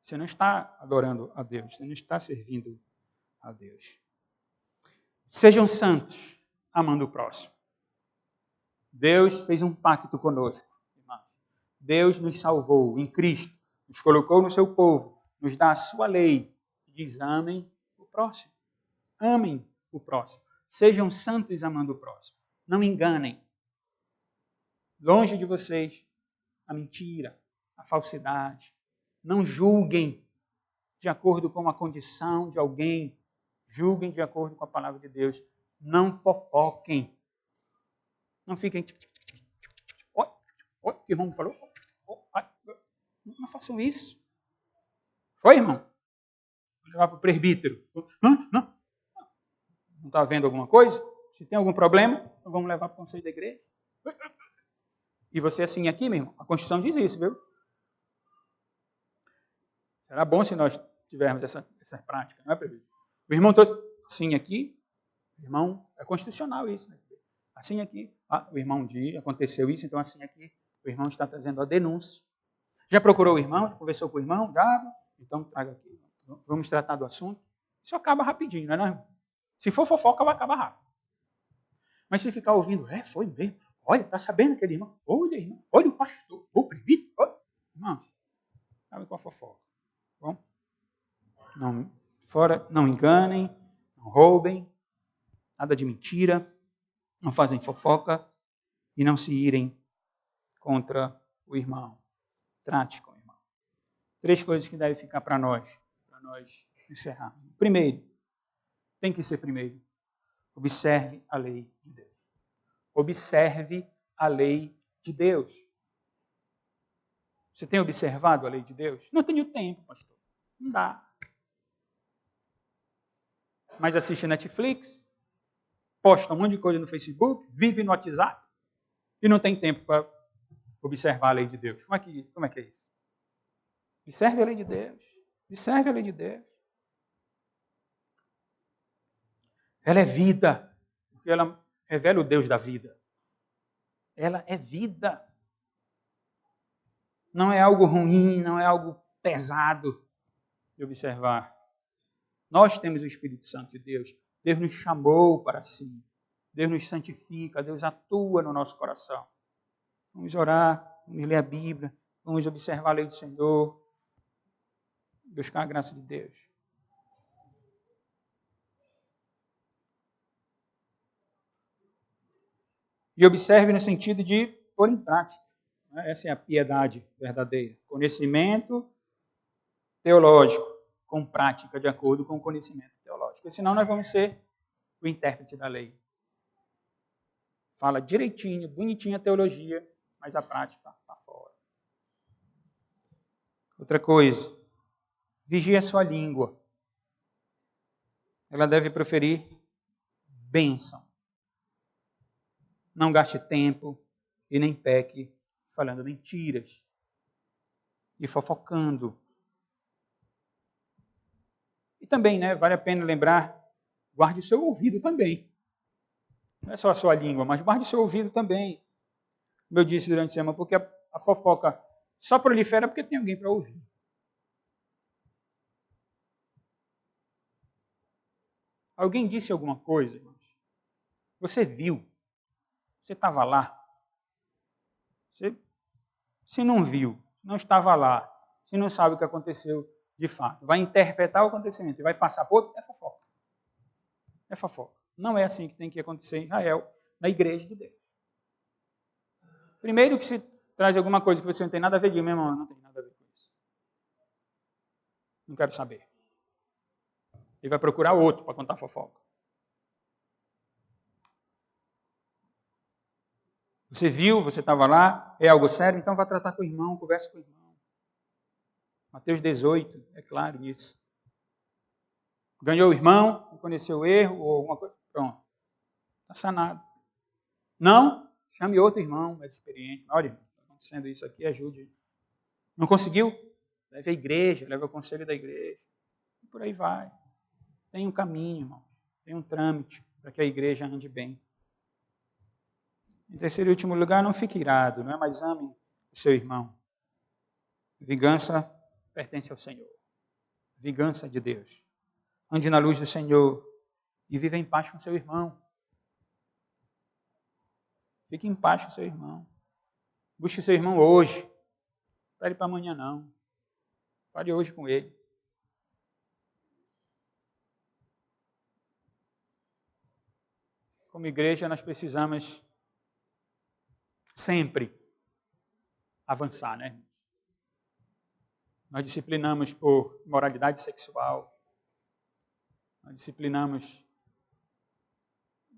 Você não está adorando a Deus, você não está servindo a Deus. Sejam santos, amando o próximo. Deus fez um pacto conosco. Deus nos salvou em Cristo, nos colocou no seu povo, nos dá a sua lei, que diz: amem o próximo. Amem o próximo. Sejam santos amando o próximo. Não enganem. Longe de vocês a mentira, a falsidade. Não julguem de acordo com a condição de alguém. Julguem de acordo com a palavra de Deus. Não fofoquem. Não fiquem... Oi, o que o irmão falou? Não façam isso. Foi, irmão? Vou levar para o presbítero. Não está vendo alguma coisa? Se tem algum problema, então vamos levar para o conselho da igreja. E você assim aqui, meu irmão? A Constituição diz isso, viu? Será bom se nós tivermos essa prática, não é, presbítero? O irmão está assim aqui, irmão, é constitucional isso, né? Assim aqui, o irmão diz, aconteceu isso, então assim aqui, o irmão está trazendo a denúncia. Já procurou o irmão? Já conversou com o irmão? Já? Então traga aqui. Vamos tratar do assunto. Isso acaba rapidinho, não é, irmão? Se for fofoca, vai acabar rápido. Mas se ficar ouvindo, foi mesmo. Olha, está sabendo aquele irmão? Olha, irmão. Olha o pastor. O presbítero. Irmãos, sabe com a fofoca. Bom? Não enganem, não roubem, nada de mentira, não fazem fofoca e não se irem contra o irmão. Trate com o irmão. 3 coisas que devem ficar para nós encerrarmos. Primeiro, tem que ser primeiro. Observe a lei de Deus. Observe a lei de Deus. Você tem observado a lei de Deus? Não tenho tempo, pastor. Não dá. Mas assiste Netflix, posta um monte de coisa no Facebook, vive no WhatsApp e não tem tempo para observar a lei de Deus. Como é que é isso? Observe a lei de Deus. Observe a lei de Deus. Ela é vida, porque ela revela o Deus da vida. Ela é vida. Não é algo ruim, não é algo pesado de observar. Nós temos o Espírito Santo de Deus. Deus nos chamou para si. Deus nos santifica, Deus atua no nosso coração. Vamos orar, vamos ler a Bíblia, vamos observar a lei do Senhor, buscar a graça de Deus. E observe no sentido de pôr em prática. Essa é a piedade verdadeira. Conhecimento teológico com prática, de acordo com o conhecimento teológico. Porque senão nós vamos ser o intérprete da lei. Fala direitinho, bonitinho a teologia, mas a prática está fora. Outra coisa, vigie a sua língua. Ela deve proferir bênção. Não gaste tempo e nem peque falando mentiras e fofocando. E também, vale a pena lembrar, guarde o seu ouvido também. Não é só a sua língua, mas guarde o seu ouvido também. Como eu disse durante a semana, porque a fofoca só prolifera porque tem alguém para ouvir. Alguém disse alguma coisa, irmãos? Você viu? Você estava lá? Se não viu, não estava lá, se não sabe o que aconteceu de fato, vai interpretar o acontecimento e vai passar por outro, é fofoca. É fofoca. Não é assim que tem que acontecer em Israel, na igreja de Deus. Primeiro que se traz alguma coisa que você não tem nada a ver, diga, meu irmão, não tem nada a ver com isso. Não quero saber. Ele vai procurar outro para contar fofoca. Você viu, você estava lá, é algo sério, então vá tratar com o irmão, converse com o irmão. Mateus 18, é claro nisso. Ganhou o irmão, reconheceu o erro ou alguma coisa, pronto. Está sanado. Não, chame outro irmão mais experiente. Olha, está acontecendo isso aqui, ajude. Não conseguiu? Leve à igreja, leve ao conselho da igreja. E por aí vai. Tem um caminho, irmão. Tem um trâmite para que a igreja ande bem. Em terceiro e último lugar, não fique irado, não é? Mas ame o seu irmão. Vingança pertence ao Senhor. Vingança de Deus. Ande na luz do Senhor e viva em paz com seu irmão. Fique em paz com seu irmão. Busque seu irmão hoje. Não espere para amanhã, não. Fale hoje com ele. como igreja, nós precisamos sempre avançar, né? Nós disciplinamos por moralidade sexual, nós disciplinamos,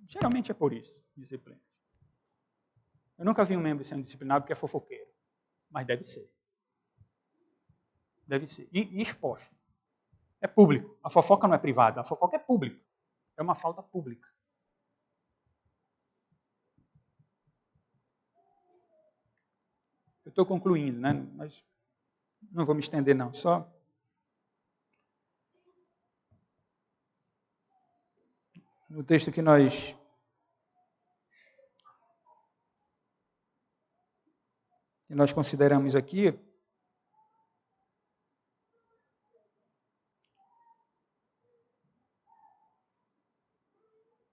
geralmente é por isso, disciplina. Eu nunca vi um membro sendo disciplinado porque é fofoqueiro, mas deve ser. Deve ser. E exposto. É público. A fofoca não é privada, a fofoca é pública. É uma falta pública. Eu estou concluindo, né? Mas não vou me estender, não. Só no texto que nós consideramos aqui,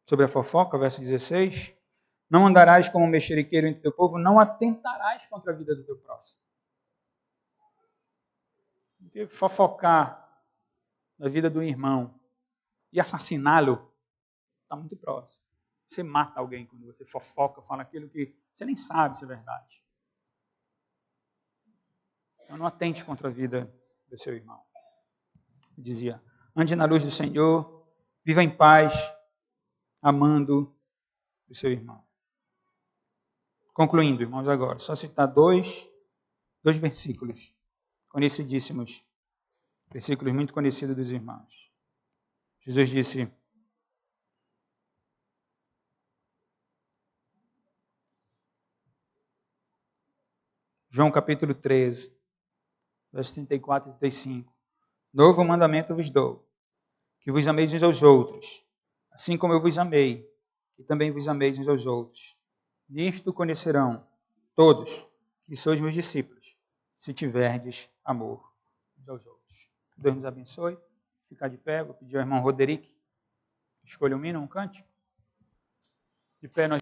sobre a fofoca, verso 16, não andarás como um mexeriqueiro entre teu povo, não atentarás contra a vida do teu próximo. Porque fofocar na vida do irmão e assassiná-lo está muito próximo. Você mata alguém quando você fofoca, fala aquilo que você nem sabe se é verdade. Então não atente contra a vida do seu irmão. Eu dizia, ande na luz do Senhor, viva em paz, amando o seu irmão. Concluindo, irmãos, agora, só citar dois versículos conhecidíssimos, versículos muito conhecidos dos irmãos. Jesus disse, João capítulo 13, versos 34 e 35. Novo mandamento vos dou, que vos ameis uns aos outros, assim como eu vos amei, que também vos ameis uns aos outros. Nisto conhecerão todos que sois meus discípulos, se tiverdes amor uns aos outros. Deus nos abençoe. Ficar de pé, vou pedir ao irmão Roderick, escolha um hino, um cântico. De pé nós